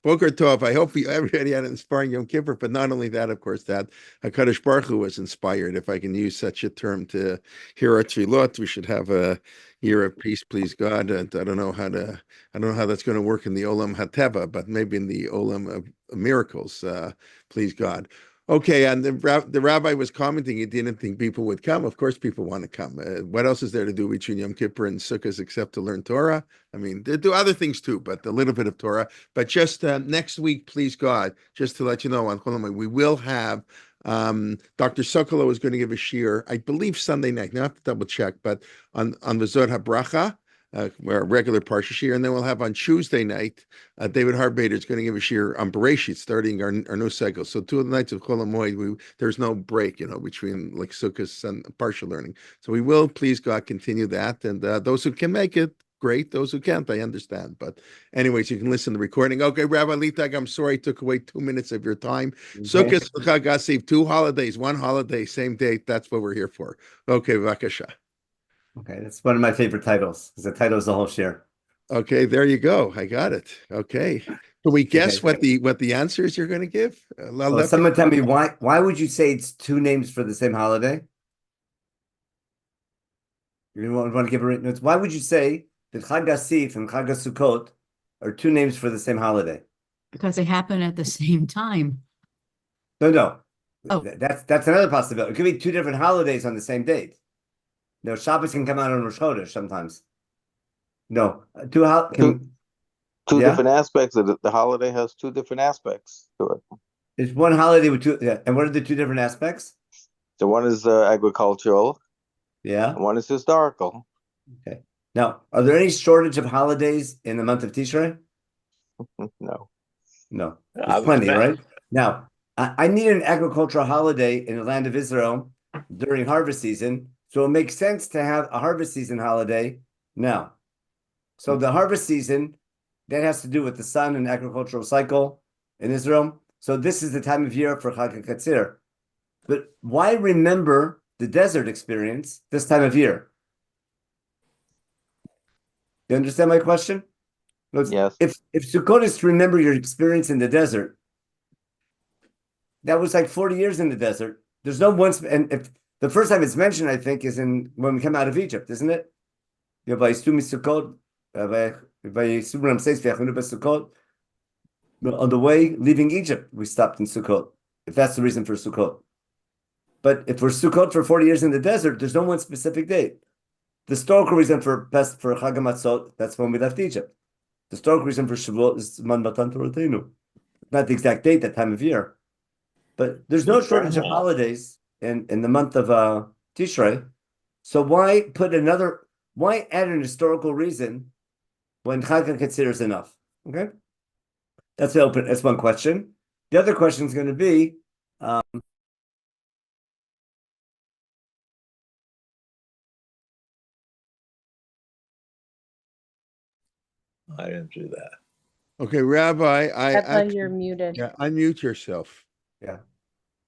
Boker Tov. I hope everybody had an inspiring Yom Kippur, but not only that, of course, that HaKadosh Baruch Hu was inspired, if I can use such a term, to hear our tefillot. We should have a year of peace, please God. And I don't know how that's going to work in the Olam Hateva, but maybe in the Olam of miracles, please God. Okay, and the rabbi was commenting he didn't think people would come. Of course, people want to come. What else is there to do between Yom Kippur and Sukkot except to learn Torah? I mean, they do other things too, but a little bit of Torah. But just next week, please God, just to let you know, on Chol, we will have Dr. Sokolow is going to give a shiur, I believe Sunday night. Now I have to double check, but on V'zot HaBracha, where a regular Parsha shiur, and then we'll have on Tuesday night, David Harbader is going to give a shiur on Bereshit, starting our new cycle. So 2 of the nights of Chol Hamoed, there's no break, between like Sukkot and Parsha learning. So we will, please God, continue that, and those who can make it, great. Those who can't, I understand. But anyways, you can listen to the recording. Okay, Rabbi Leibtag, I'm sorry I took away 2 minutes of your time. Okay. Sukkot, Chag HaSiv, 2 holidays, 1 holiday, same date. That's what we're here for. Okay, Vakasha. Okay, that's one of my favorite titles, because the title is the whole share. Okay, there you go. I got it. Okay. Can we guess what the answers you're going to give? Someone tell me why would you say it's 2 names for the same holiday? You want to give a notes? Why would you say that Chag HaSif and Chag HaSukkot are 2 names for the same holiday? Because they happen at the same time. No. Oh. That's another possibility. It could be 2 different holidays on the same date. No, Shabbos can come out on Rosh Chodesh sometimes. No, two different aspects of it. The holiday has 2 different aspects to it. It's one holiday with 2. Yeah. And what are the 2 different aspects? So one is agricultural. Yeah. And one is historical. Okay. Now, are there any shortage of holidays in the month of Tishrei? No. There's plenty, right? Now, I need an agricultural holiday in the land of Israel during harvest season. So it makes sense to have a harvest season holiday now. So the harvest season, that has to do with the sun and agricultural cycle in Israel. So this is the time of year for Chag HaKatzir. But why remember the desert experience this time of year? You understand my question? Yes. If Sukkot is to remember your experience in the desert, that was like 40 years in the desert. There's no one, and if the first time it's mentioned, I think, is when we come out of Egypt, isn't it? On the way leaving Egypt, we stopped in Sukkot, if that's the reason for Sukkot. But if we're Sukkot for 40 years in the desert, there's no one specific date. The historical reason for Chag HaMatzot, that's when we left Egypt. The historical reason for Shavuot is Man Matan Torotenu. Not the exact date, that time of year. But there's no shortage of holidays in the month of Tishrei. So why add an historical reason when Chag HaKatzir is enough? Okay? That's one question. The other question is going to be, I didn't do that. Okay, Rabbi, you're muted. Yeah, unmute yourself. Yeah.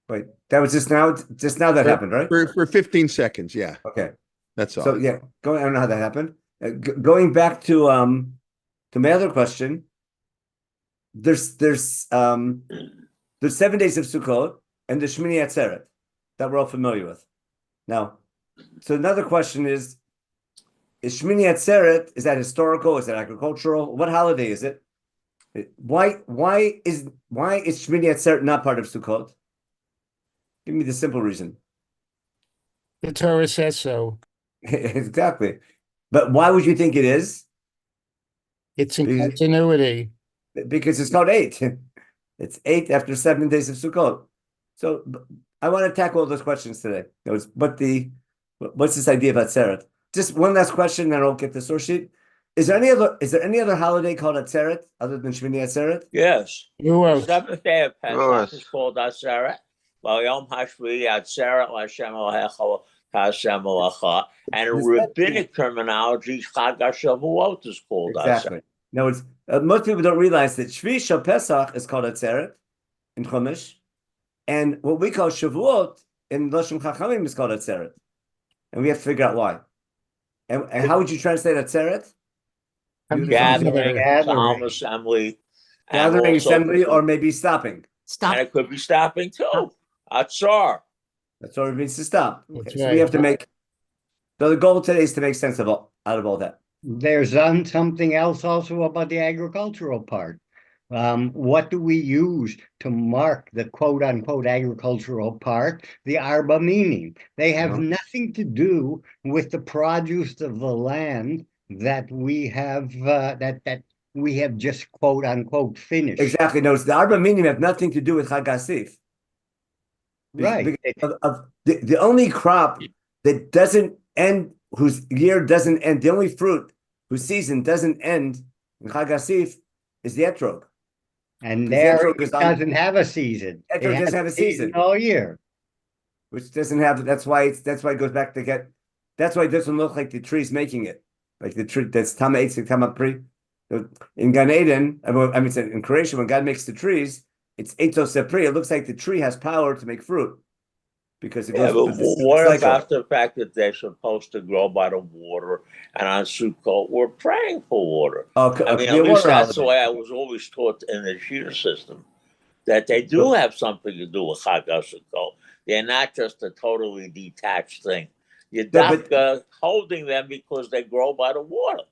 Wait, that was just now that happened, right? For 15 seconds, yeah. Okay. That's all. So yeah, I don't know how that happened. Going back to my other question, there's 7 days of Sukkot and the Shmini Atzeret that we're all familiar with. Now, so another question is Shmini Atzeret, is that historical? Is that agricultural? What holiday is it? Why is Shmini Atzeret not part of Sukkot? Give me the simple reason. The Torah says so. Exactly. But why would you think it is? It's in continuity. Because it's called 8. It's 8 after 7 days of Sukkot. So I want to tackle all those questions today. What's this idea about Atzeret? Just one last question, then I'll get the source sheet. Is there any other holiday called Atzeret other than Shmini Atzeret? Yes. The 7th day of Pesach is called Atzeret. Yom HaShvi'i Atzeret L'Hashem Elohecha Hashem Elohecha. And rabbinic terminology, Chag HaShavuot is called exactly. Now, most people don't realize that Shvi Shel Pesach is called Atzeret in Chumash, and what we call Shavuot in Lashon Chachamim is called Atzeret, and we have to figure out why. And how would you translate Atzeret? Gathering, solemn assembly. Gathering also assembly or maybe stopping. and Stop. it could be stopping too. Atzar. That's all it means to stop. Okay, That's so we right. have to make. So the goal today is to make sense of out of all that. There's something else also about the agricultural part. What do we use to mark the quote unquote agricultural part? The arba meaning. They have nothing to do with the produce of the land that we have that we have just quote unquote finished. Exactly. Notice the arba minim have nothing to do with Chag HaSif. Right. The only crop that doesn't end, whose year doesn't end, the only fruit whose season doesn't end in Chag HaSif is the etrog. And Because there etrog it is on- doesn't have a season. It Etrog doesn't have a season. all year. Which doesn't have. That's why it goes back to get. That's why it doesn't look like the tree's making it, like the tree that's Tama Eitz and Tama Pri. In Gan Eden, I mean, in Croatia, when God makes the trees, it's Eitos Sepri. It looks like the tree has power to make fruit because it goes. But what about the fact that they're supposed to grow by the water, and on Sukkot we're praying for water? I mean, at least that's the way I was always taught in the Shira system, that they do have something to do with Chag HaSukkot. They're not just a totally detached thing. You're holding them because they grow by the water.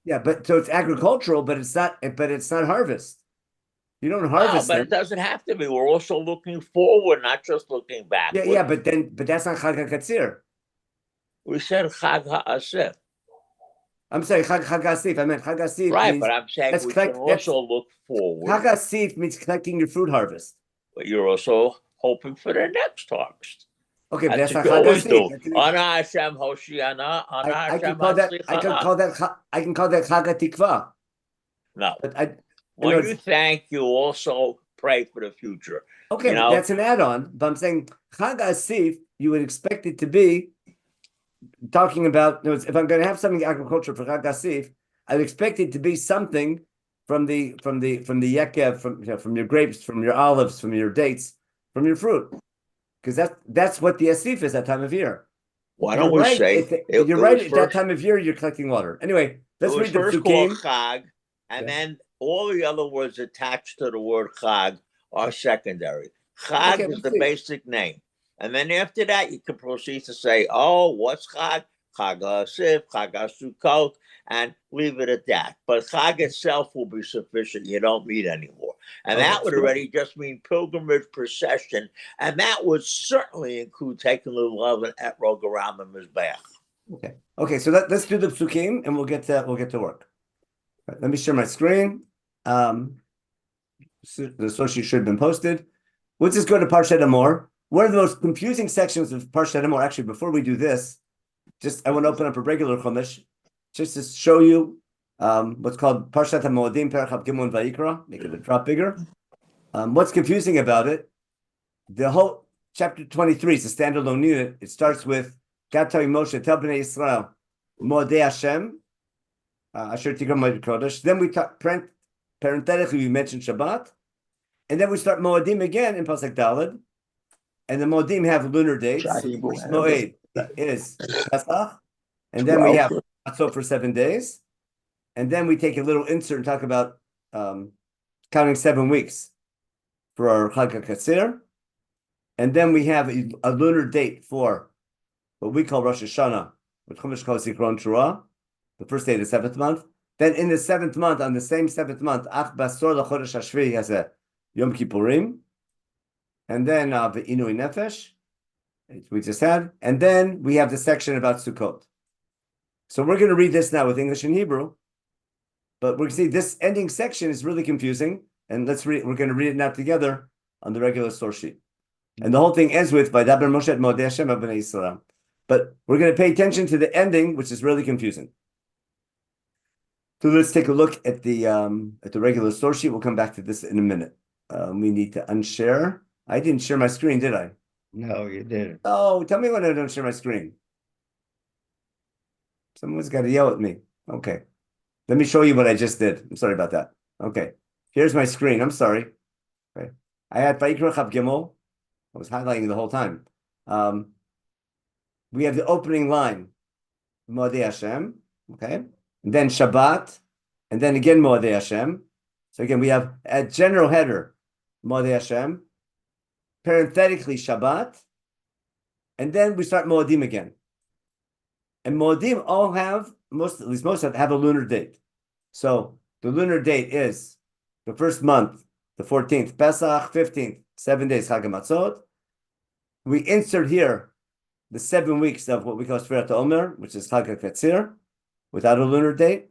Yeah, but so it's agricultural, but it's not. But it's not harvest. You don't harvest. No, but it doesn't have to be. We're also looking forward, not just looking back. Yeah, but that's not Chag HaKatzir. We said Chag HaAsif. I'm saying Chag HaSif. I meant Chag HaSif. Right, but I'm saying we can also look forward. Chag HaSif means collecting your fruit harvest. But you're also hoping for the next harvest. Okay, but that's not Chag HaSif. Ana Hashem Hoshiana. I can call that. I can call that Chag HaTikva. No. But when you thank, you also pray for the future. Okay, but that's an add-on. But I'm saying Chag HaSif, you would expect it to be talking about. If I'm going to have something agriculture for Chag HaSif, I'd expect it to be something from the yekev, from your grapes, from your olives, from your dates, from your fruit, because that's what the asif is that time of year. Why don't we say you're right? At that time of year, you're collecting water. Anyway, let's read the psukim. Chag, and then all the other words attached to the word Chag are secondary. Chag is the basic name, and then after that, you can proceed to say, "Oh, what's Chag? Chag HaSif, Chag HaSukkot," and leave it at that. But Chag itself will be sufficient. You don't need any more. And that would already just mean pilgrimage procession. And that would certainly include taking the love and etrog around the Mizbeach. Okay. So let's do the psukim and we'll get to work. Right, let me share my screen. The source should have been posted. We'll just go to Parshat Amor. One of the most confusing sections of Parshat Amor, actually, before we do this, I want to open up a regular Chumash, just to show you what's called Parshat HaMoadim, Perach Gimel and Vayikra, make it a drop bigger. What's confusing about it, the whole chapter 23 is a standalone unit. It starts with, God telling Moshe, tell Bnei Yisrael, Moadei Hashem, Asher Tigram Moed Kodesh. Then we talk, parenthetically, we mention Shabbat. And then we start Moadim again in Pasuk Daled. And the Moadim have lunar dates. Moed is Pesach. And then we have Matzot for 7 days. And then we take a little insert and talk about counting 7 weeks for our Chag HaKatzir. And then we have a lunar date for what we call Rosh Hashanah, which Chumash calls Zikron Torah, the first day of the 7th month. Then in the 7th month, on the same 7th month, Ach Basor LaChodesh Hashvi has a Yom Kippurim. And then the Inui Nefesh, we just had. And then we have the section about Sukkot. So we're going to read this now with English and Hebrew. But we're going to see this ending section is really confusing. And we're going to read it now together on the regular source sheet. And the whole thing ends with Vaydaber Moshe et Moadei Hashem b'nei Yisrael. But we're going to pay attention to the ending, which is really confusing. So let's take a look at the regular source sheet. We'll come back to this in a minute. We need to unshare. I didn't share my screen, did I? No, you didn't. Oh, tell me when I don't share my screen. Someone's got to yell at me. Okay. Let me show you what I just did. I'm sorry about that. Okay. Here's my screen. I'm sorry. Okay. I had Vayikra Chav Gimel. I was highlighting the whole time. We have the opening line, Moadei Hashem. Okay. And then Shabbat. And then again Moadei Hashem. So again, we have a general header, Moedei Hashem, parenthetically Shabbat, and then we start Moedim again. And Moedim all have, most have a lunar date. So the lunar date is the first month, the 14th, Pesach, 15th, 7 days, Chag HaMatzot. We insert here the 7 weeks of what we call Sfirat Omer, which is Chag HaKetzir, without a lunar date.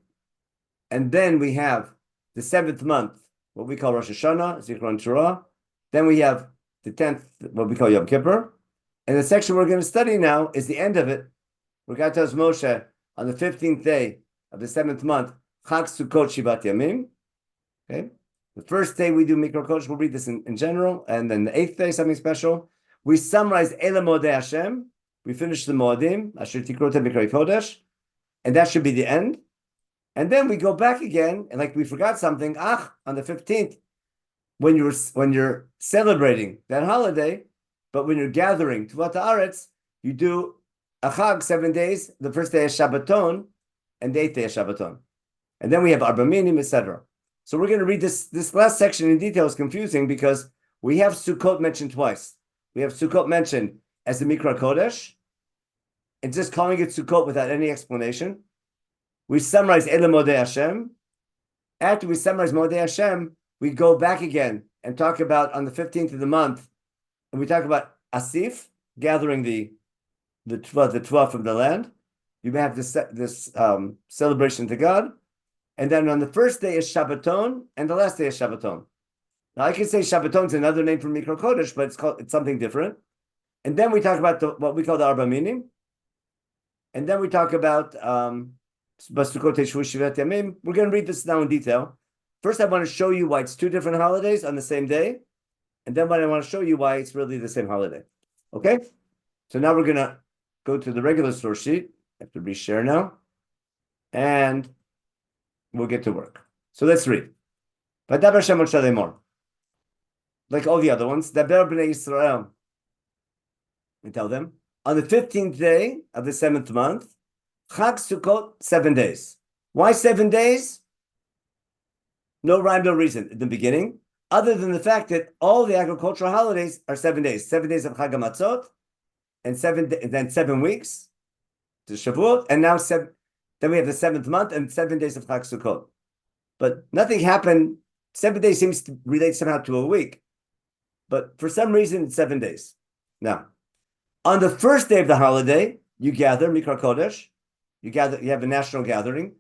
And then we have the 7th month, what we call Rosh Hashanah, Zichron Torah. Then we have the 10th, what we call Yom Kippur. And the section we're going to study now is the end of it. Where God tells Moshe on the 15th day of the 7th month, Chag Sukkot Shivat Yamim. Okay. The first day we do Mikra Kodesh, we'll read this in general. And then the 8th day, something special. We summarize Ele Moedei Hashem. We finish the Moedim, Asher Tikrota Mikra Kodesh. And that should be the end. And then we go back again, and like we forgot something, on the 15th, when you're celebrating that holiday, but when you're gathering Tuvat Haaretz, you do a Chag 7 days. The first day is Shabbaton, and the 8th day is Shabbaton. And then we have Arba Minim, etc. So we're going to read this last section in detail. Is confusing because we have Sukkot mentioned twice. We have Sukkot mentioned as the Mikra Kodesh, and just calling it Sukkot without any explanation. We summarize Ele Moedei Hashem. After we summarize Moedei Hashem, we go back again and talk about on the 15th of the month, and we talk about Asif, gathering the 12 from the land. You may have this celebration to God. And then on the first day is Shabbaton, and the last day is Shabbaton. Now I can say Shabbaton is another name for Mikra Kodesh, but it's something different. And then we talk about what we call the Arba Minim. And then we talk about we're going to read this now in detail. First, I want to show you why it's two different holidays on the same day. And then I want to show you why it's really the same holiday. Okay? So now we're going to go to the regular source sheet. I have to reshare now. And we'll get to work. So let's read. Like all the other ones, Daber B'nai Yisrael. We tell them, on the 15th day of the 7th month, Chag Sukkot, 7 days. Why 7 days? No rhyme, no reason in the beginning, other than the fact that all the agricultural holidays are 7 days. 7 days of Chag HaMatzot, and then 7 weeks to Shavuot, and now then we have the 7th month and 7 days of Chag Sukkot. But nothing happened. 7 days seems to relate somehow to a week, but for some reason it's 7 days. Now, on the first day of the holiday, you gather Mikra Kodesh. You have a national gathering.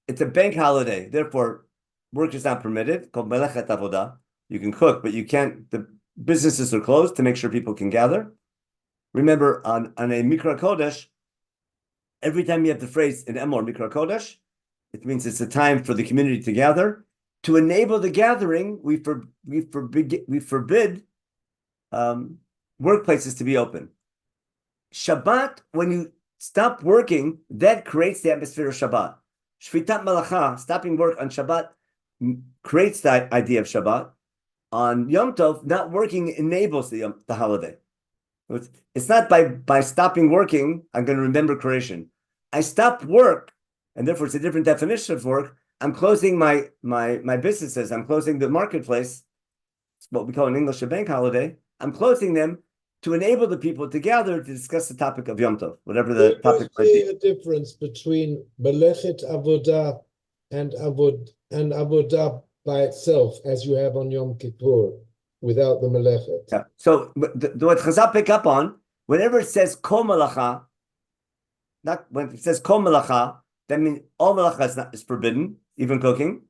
It's a bank holiday, therefore work is not permitted, called Melechet Avodah. You can cook, but you can't, the businesses are closed to make sure people can gather. Remember, on a Mikra Kodesh, every time you have the phrase in Emor Mikra Kodesh, it means it's a time for the community to gather. To enable the gathering, we forbid workplaces to be open. Shabbat, when you stop working, that creates the atmosphere of Shabbat. Shvitat Malacha, stopping work on Shabbat, creates the idea of Shabbat. On Yom Tov, not working enables the holiday. It's not by stopping working, I'm going to remember creation. I stopped work, and therefore it's a different definition of work. I'm closing my businesses. I'm closing the marketplace. It's what we call in English a bank holiday. I'm closing them to enable the people to gather to discuss the topic of Yom Tov, whatever the topic might be. There must be a difference between Melechet Avodah and Avodah by itself, as you have on Yom Kippur, without the Melechet. Yeah. So what Chazal pick up on, whenever it says Kol Malacha, not when it says Kol Malacha, that means all Malacha is forbidden, even cooking.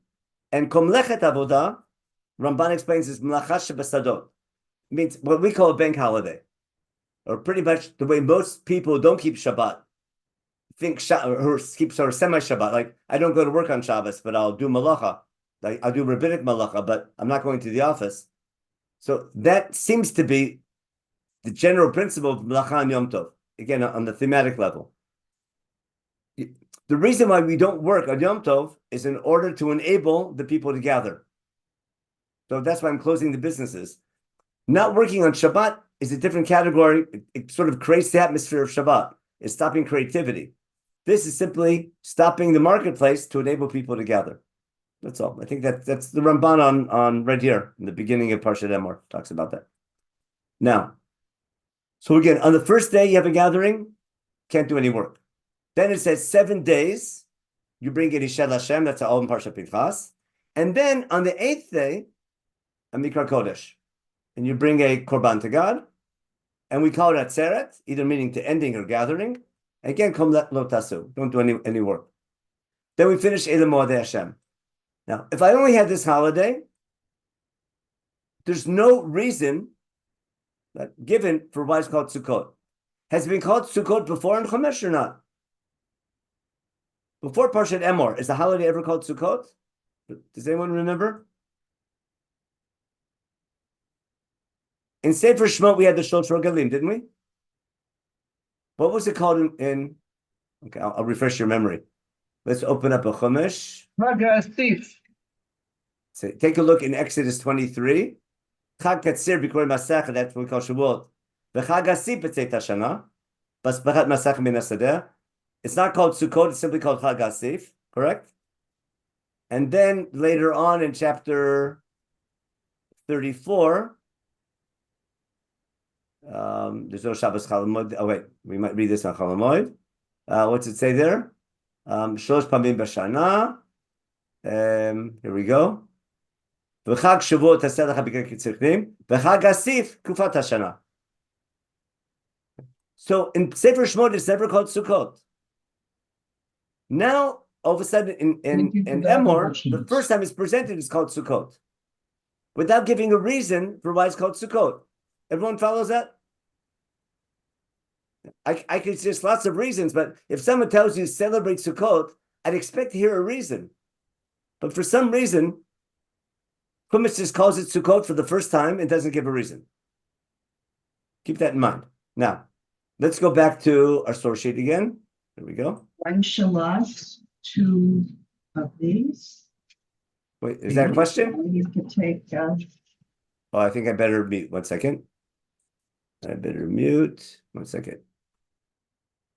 And Kol Melechet Avodah, Ramban explains, is Melacha Shebasadot. Means what we call a bank holiday, or pretty much the way most people don't keep Shabbat, think or keep sort of semi-Shabbat. Like I don't go to work on Shabbos, but I'll do malacha. Like I'll do rabbinic malacha, but I'm not going to the office. So that seems to be the general principle of malacha and Yom Tov. Again, on the thematic level, the reason why we don't work on Yom Tov is in order to enable the people to gather. So that's why I'm closing the businesses. Not working on Shabbat is a different category. It sort of creates the atmosphere of Shabbat. It's stopping creativity. This is simply stopping the marketplace to enable people to gather. That's all. I think that's the Ramban on right here in the beginning of Parshat Emor talks about that. Now, so again, on the first day you have a gathering, can't do any work. Then it says 7 days, you bring it Ishel Hashem, that's all in Parshat Pinchas. And then on the 8th day, a Mikra Kodesh. And you bring a Korban to God, and we call it Atzeret, either meaning to ending or gathering. Again, Kom Lo Tasu, don't do any work. Then we finish Elam Moadei Hashem. Now, if I only had this holiday, there's no reason given for why it's called Sukkot. Has it been called Sukkot before in Chumash or not? Before Parshat Emor, is the holiday ever called Sukkot? Does anyone remember? In Sefer Shemot, we had the Shlosh Regalim, didn't we? What was it called in okay, I'll refresh your memory. Let's open up a Chumash. So take a look in Exodus 23. Chag Katzir B'Korei Masach, that's what we call Shavuot. V'Chag Hasib B'Tzeit HaShana, B'Spachat Masach Min HaSadeh. It's not called Sukkot, it's simply called Chag Hasif, correct? And then later on in chapter 34, there's no Shabbos Chalamoid. Oh wait, we might read this on Chalamoid. What's it say there? Shlosh Pamim B'Shana. Here we go. V'chag Shavuot Taseh Lecha B'Kei Tzirchim. V'chag Hasif Kufat HaShana. So in Sefer Shemot, it's never called Sukkot. Now, all of a sudden, in Emor, the first time it's presented is called Sukkot, without giving a reason for why it's called Sukkot. Everyone follows that? I could suggest lots of reasons, but if someone tells you celebrate Sukkot, I'd expect to hear a reason. But for some reason, Chumash just calls it Sukkot for the first time and doesn't give a reason. Keep that in mind. Now, let's go back to our source sheet again. There we go. One shalat, 2 of these. Wait, is that a question? You could take. Oh, I think I better mute. 1 second. I better mute. 1 second.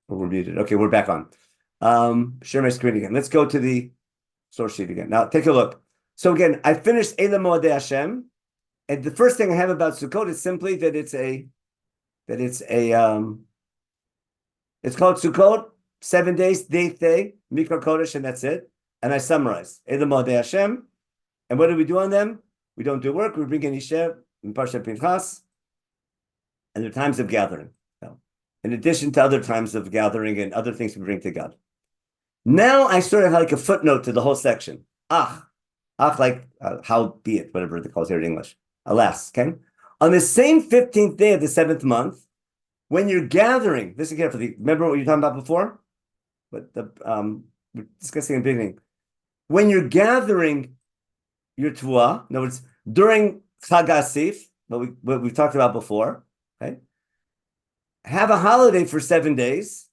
Oh, we're muted. Okay, we're back on. Share my screen again. Let's go to the source sheet again. Now, take a look. So again, I finished Elam Moadei Hashem, and the first thing I have about Sukkot is simply that it's called Sukkot, 7 days, the 8th day, Mikra Kodesh, and that's it. And I summarize Elam Moadei Hashem. And what do we do on them? We don't do work. We bring in Isher in Parshat Pinchas, and the times of gathering. Now, in addition to other times of gathering and other things we bring to God. Now I sort of have like a footnote to the whole section. Ach like how be it, whatever they call it here in English. Alas, okay? On the same 15th day of the 7th month, when you're gathering, listen carefully. Remember what you were talking about before? But we're discussing in the beginning. When you're gathering your Tuah, in other words, during Chag Asif, what we've talked about before, okay? Have a holiday for 7 days.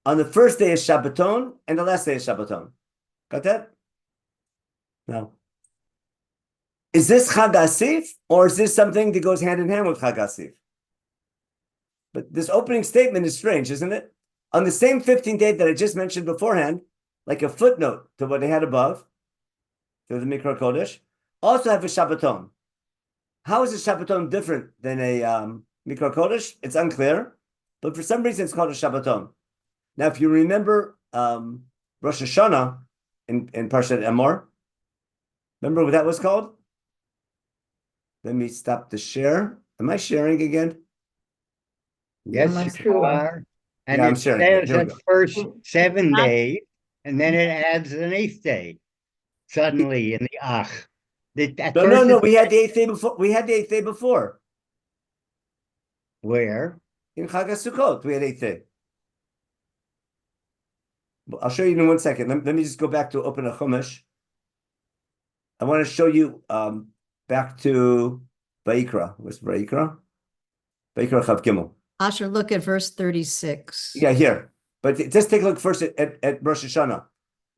On the first day is Shabbaton, and the last day is Shabbaton. Got that? Now, is this Chag Asif, or is this something that goes hand in hand with Chag Asif? But this opening statement is strange, isn't it? On the same 15th day that I just mentioned beforehand, like a footnote to what they had above, to the Mikra Kodesh, also have a Shabbaton. How is a Shabbaton different than a Mikra Kodesh? It's unclear, but for some reason it's called a Shabbaton. Now, if you remember Rosh Hashanah in Parshat Emor, remember what that was called? Let me stop the share. Am I sharing again? Yes, you are. And Yeah, I'm it sharing. says Here we at go. first 7 days, and then it adds an 8th day suddenly in the Ach. No. We had the 8th day before. We had the 8th day before. Where? In Chag HaSukkot, we had 8th day. I'll show you in 1 second. Let me just go back to open a Chumash. I want to show you back to Vayikra. Where's Vayikra? Vayikra Chav Gimel. Asher, look at verse 36. Yeah, here. But just take a look first at Rosh Hashanah.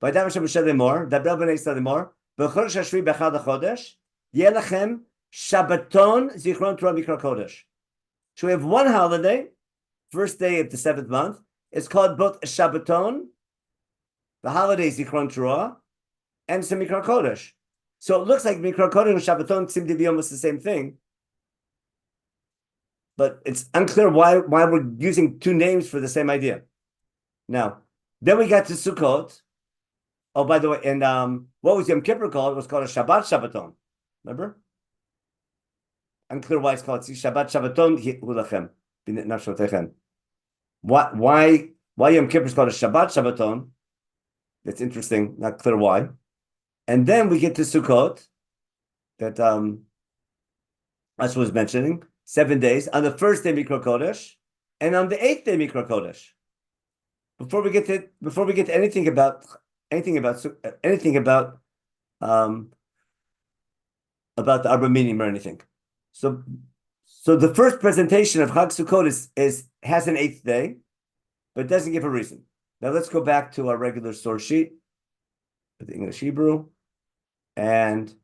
Vaydav Hashem Moshe lemor, Daber b'nei Yisrael lemor, b'chodesh hashvi b'echad hachodesh, yeh lachem Shabbaton zichron Torah Mikra Kodesh. So we have one holiday, first day of the 7th month. It's called both a Shabbaton, the holiday Zichron Torah, and it's a Mikra Kodesh. So it looks like Mikra Kodesh and Shabbaton seem to be almost the same thing. But it's unclear why we're using two names for the same idea. Now, then we got to Sukkot. Oh, by the way, and what was Yom Kippur called? It was called a Shabbat Shabbaton. Remember? Unclear why it's called Shabbat Shabbaton Hulachem. Why Yom Kippur is called a Shabbat Shabbaton? That's interesting. Not clear why. And then we get to Sukkot, that Asher was mentioning, 7 days. On the first day Mikra Kodesh, and on the 8th day Mikra Kodesh. Before we get to anything about the Arba Minim or anything. So the first presentation of Chag Sukkot has an 8th day, but it doesn't give a reason. Now let's go back to our regular source sheet with the English Hebrew and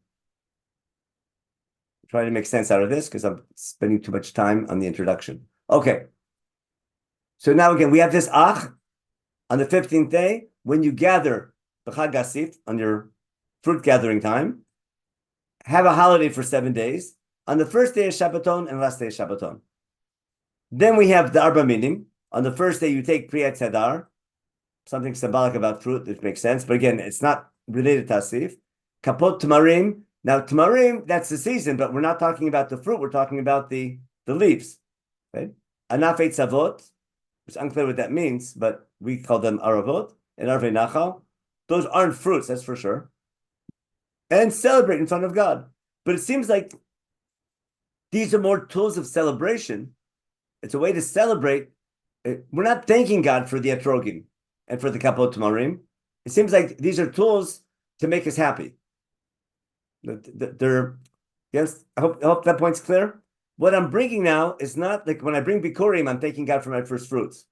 try to make sense out of this because I'm spending too much time on the introduction. Okay. So now again, we have this Ach on the 15th day when you gather the Chag Asif on your fruit gathering time. Have a holiday for 7 days. On the first day is Shabbaton and last day is Shabbaton. Then we have the Arba Minim. On the first day, you take Priyat Sedar, something symbolic about fruit, which makes sense. But again, it's not related to Asif. Kapot Tamarim. Now, Tamarim, that's the season, but we're not talking about the fruit. We're talking about the leaves. Right? Anafet Savot. It's unclear what that means, but we call them Aravot and Arvei Nachal. Those aren't fruits, that's for sure. And celebrate in front of God. But it seems like these are more tools of celebration. It's a way to celebrate. We're not thanking God for the Etrogim and for the Kapot Tamarim. It seems like these are tools to make us happy. Yes, I hope that point's clear. What I'm bringing now is not like when I bring Bikurim, I'm thanking God for my first fruits.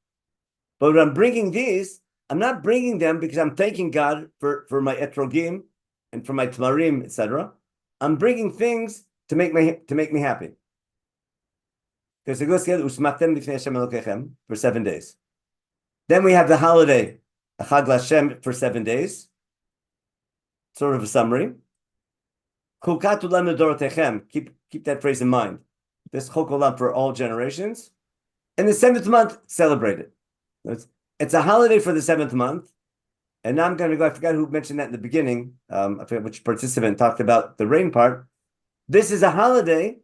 But when I'm bringing these, I'm not bringing them because I'm thanking God for my Etrogim and for my Tamarim, etc. I'm bringing things to make me happy. Because it goes together, for 7 days. Then we have the holiday, Chag Lashem, for 7 days. Sort of a summary. Keep that phrase in mind. This Chok Olam for all generations. And the 7th month, celebrate it. It's a holiday for the 7th month. And now I'm going to go, I forgot who mentioned that in the beginning. I forget which participant talked about the rain part. This is a holiday.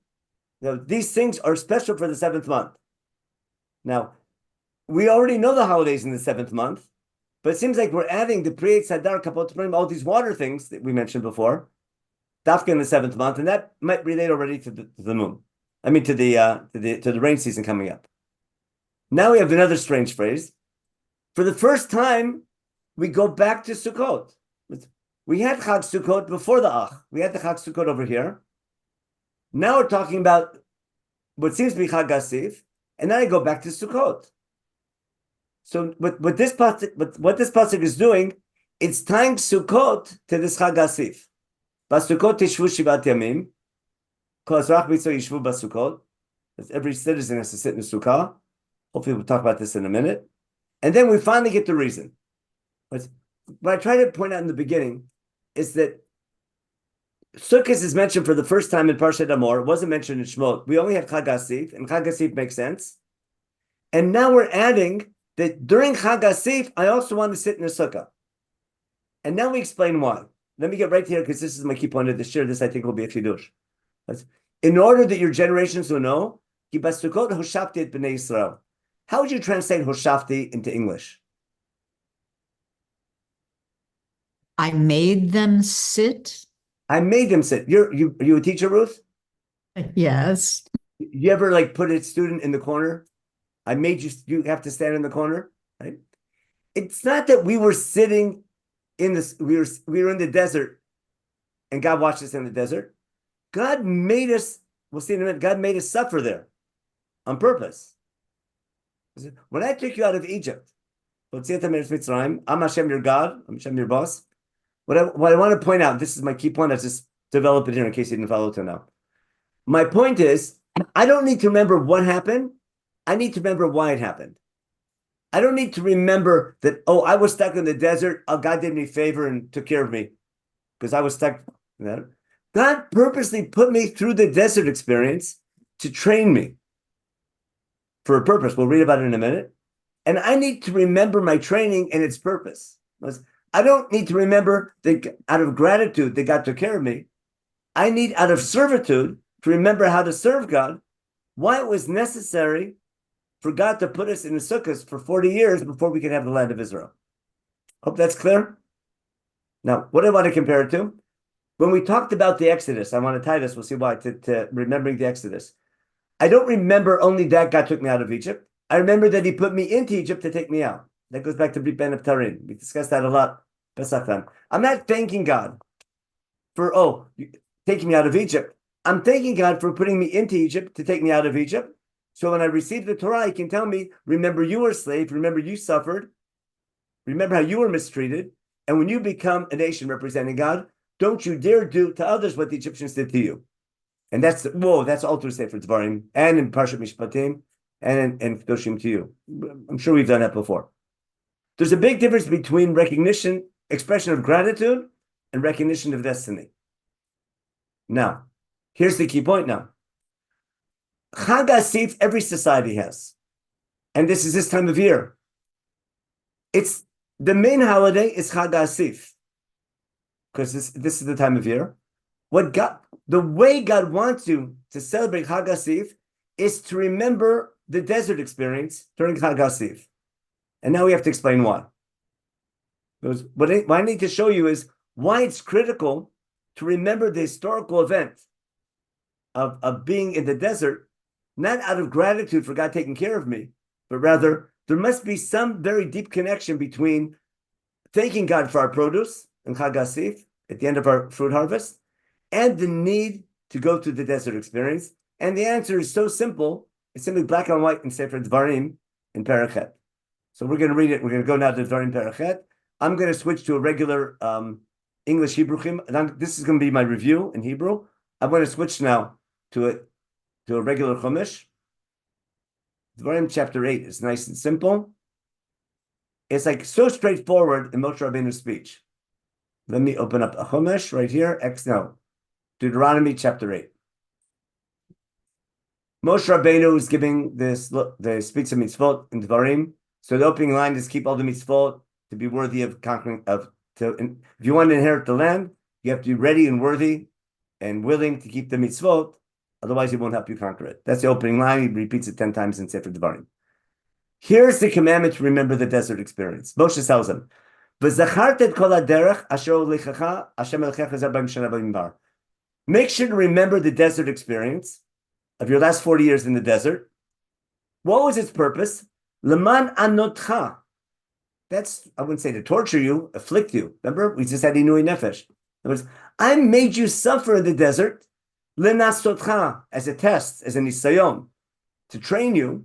These things are special for the 7th month. Now, we already know the holidays in the 7th month, but it seems like we're adding the Priyat Sadar, Kapot Tamarim, all these water things that we mentioned before, Dafka in the 7th month, and that might relate already to the moon. I mean, to the rain season coming up. Now we have another strange phrase. For the first time, we go back to Sukkot. We had Chag Sukkot before the Ach. We had the Chag Sukkot over here. Now we're talking about what seems to be Chag Asif, and then I go back to Sukkot. So what this pasuk is doing, it's tying Sukkot to this Chag Asif. Basukot tishvu shivat yamim. Kol azrach mitzvah yishvu basukot. Every citizen has to sit in the sukkah. Hopefully we'll talk about this in a minute. And then we finally get the reason. What I try to point out in the beginning is that Sukkot is mentioned for the first time in Parshat Amor. It wasn't mentioned in Shemot. We only have Chag Asif, and Chag Asif makes sense. And now we're adding that during Chag Asif, I also want to sit in a sukkah. And now we explain why. Let me get right here because this is my key point of this year. This I think will be a chidush. In order that your generations will know, Basukot hoshafti et bnei Yisrael. How would you translate hoshafti into English? I made them sit. I made them sit. Are you a teacher, Ruth? Yes. You ever put a student in the corner? I made you have to stand in the corner, right? It's not that we were sitting in this, we were in the desert and God watched us in the desert. God made us, we'll see in a minute, God made us suffer there on purpose. When I took you out of Egypt, I'm Hashem your God, I'm Hashem your boss. What I want to point out, this is my key point, I'll just develop it here in case you didn't follow till now. My point is, I don't need to remember what happened, I need to remember why it happened. I don't need to remember that, I was stuck in the desert, God did me a favor and took care of me. because I was stuck there. God purposely put me through the desert experience to train me for a purpose. We'll read about it in a minute. And I need to remember my training and its purpose. I don't need to remember that out of gratitude that God took care of me. I need out of servitude to remember how to serve God, why it was necessary for God to put us in the sukkahs for 40 years before we could have the land of Israel. Hope that's clear. Now, what do I want to compare it to? When we talked about the Exodus, I want to tie this, we'll see why, to remembering the Exodus. I don't remember only that God took me out of Egypt. I remember that he put me into Egypt to take me out. That goes back to Brit Ben of Tarim. We discussed that a lot. Pesach time. I'm not thanking God for, taking me out of Egypt. I'm thanking God for putting me into Egypt to take me out of Egypt. So when I receive the Torah, he can tell me, remember you were a slave, remember you suffered, remember how you were mistreated, and when you become a nation representing God, don't you dare do to others what the Egyptians did to you. And that's all through Sefer Dvarim, and in Parshat Mishpatim, and in Kedoshim to you. I'm sure we've done that before. There's a big difference between recognition, expression of gratitude, and recognition of destiny. Now, here's the key point now. Chag HaSif, every society has. And this is this time of year. It's the main holiday is Chag HaSif. Because this is the time of year. The way God wants you to celebrate Chag HaSif is to remember the desert experience during Chag HaSif. And now we have to explain why. Because what I need to show you is why it's critical to remember the historical event of being in the desert, not out of gratitude for God taking care of me, but rather there must be some very deep connection between thanking God for our produce and Chag HaSif at the end of our fruit harvest and the need to go through the desert experience. And the answer is so simple. It's simply black and white in Sefer Dvarim in Parachet. So we're going to read it. We're going to go now to Dvarim Parachet. I'm going to switch to a regular English Hebrew. This is going to be my review in Hebrew. I'm going to switch now to a regular Chumash. Dvarim chapter 8 is nice and simple. It's like so straightforward in Moshe Rabbeinu's speech. Let me open up a Chumash right here. Deuteronomy chapter 8. Moshe Rabbeinu is giving the speech of mitzvot in Dvarim. So the opening line is keep all the mitzvot to be worthy of conquering. If you want to inherit the land, you have to be ready and worthy and willing to keep the mitzvot. Otherwise, he won't help you conquer it. That's the opening line. He repeats it 10 times in Sefer Dvarim. Here's the commandment to remember the desert experience. Moshe tells him, make sure to remember the desert experience of your last 40 years in the desert. What was its purpose? Leman anotcha. That's, I wouldn't say to torture you, afflict you. Remember, we just had inui nefesh. In other words, I made you suffer in the desert, lenasotcha, as a test, as an nisayon, to train you,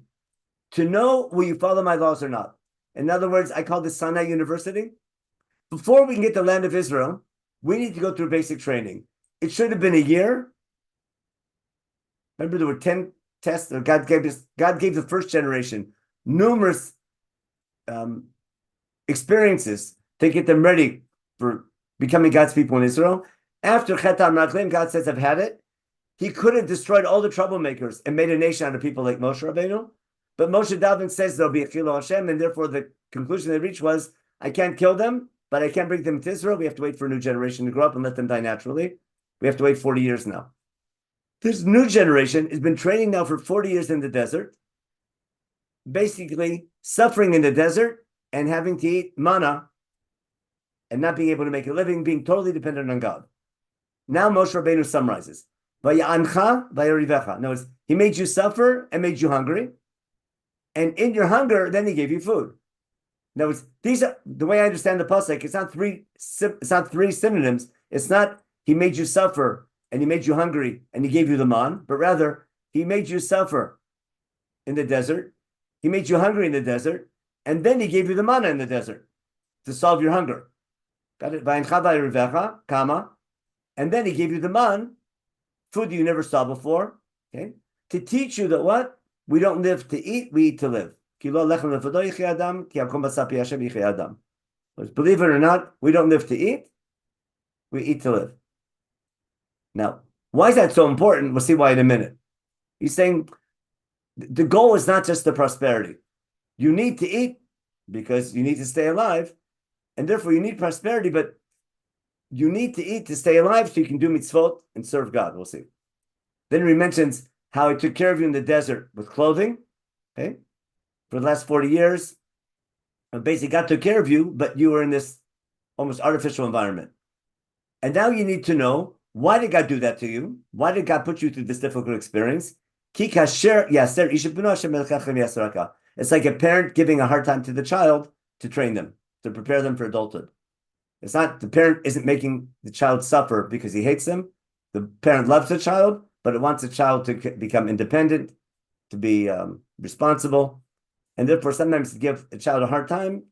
to know will you follow my laws or not. In other words, I call this Sinai University. Before we can get the land of Israel, we need to go through basic training. It should have been a year. Remember, there were 10 tests that God gave the first generation numerous experiences to get them ready for becoming God's people in Israel. After Chet HaMerachlim, God says, I've had it. He could have destroyed all the troublemakers and made a nation out of people like Moshe Rabbeinu. But Moshe Daven says there'll be a Chilo Hashem, and therefore the conclusion they reached was, I can't kill them, but I can't bring them to Israel. We have to wait for a new generation to grow up and let them die naturally. We have to wait 40 years now. This new generation has been training now for 40 years in the desert, basically suffering in the desert and having to eat manna and not being able to make a living, being totally dependent on God. Now Moshe Rabbeinu summarizes. Vaya'ancha vayarivecha. In other words, he made you suffer and made you hungry. And in your hunger, then he gave you food. In other words, these are the way I understand the pasuk. It's not three synonyms. It's not he made you suffer and he made you hungry and he gave you the man, but rather he made you suffer in the desert. He made you hungry in the desert, and then he gave you the manna in the desert to solve your hunger. Got it? Kama, and then he gave you the man, food that you never saw before. Okay, to teach you that what we don't live to eat, we eat to live. Believe it or not, we don't live to eat. We eat to live. Now, why is that so important? We'll see why in a minute. He's saying the goal is not just the prosperity. You need to eat because you need to stay alive, and therefore you need prosperity, but you need to eat to stay alive so you can do mitzvot and serve God. We'll see. Then he mentions how he took care of you in the desert with clothing, okay? For the last 40 years. And basically God took care of you, but you were in this almost artificial environment. And now you need to know, why did God do that to you? Why did God put you through this difficult experience? It's like a parent giving a hard time to the child to train them, to prepare them for adulthood. It's not, the parent isn't making the child suffer because he hates them. The parent loves the child, but it wants the child to become independent, to be responsible, and therefore sometimes to give a child a hard time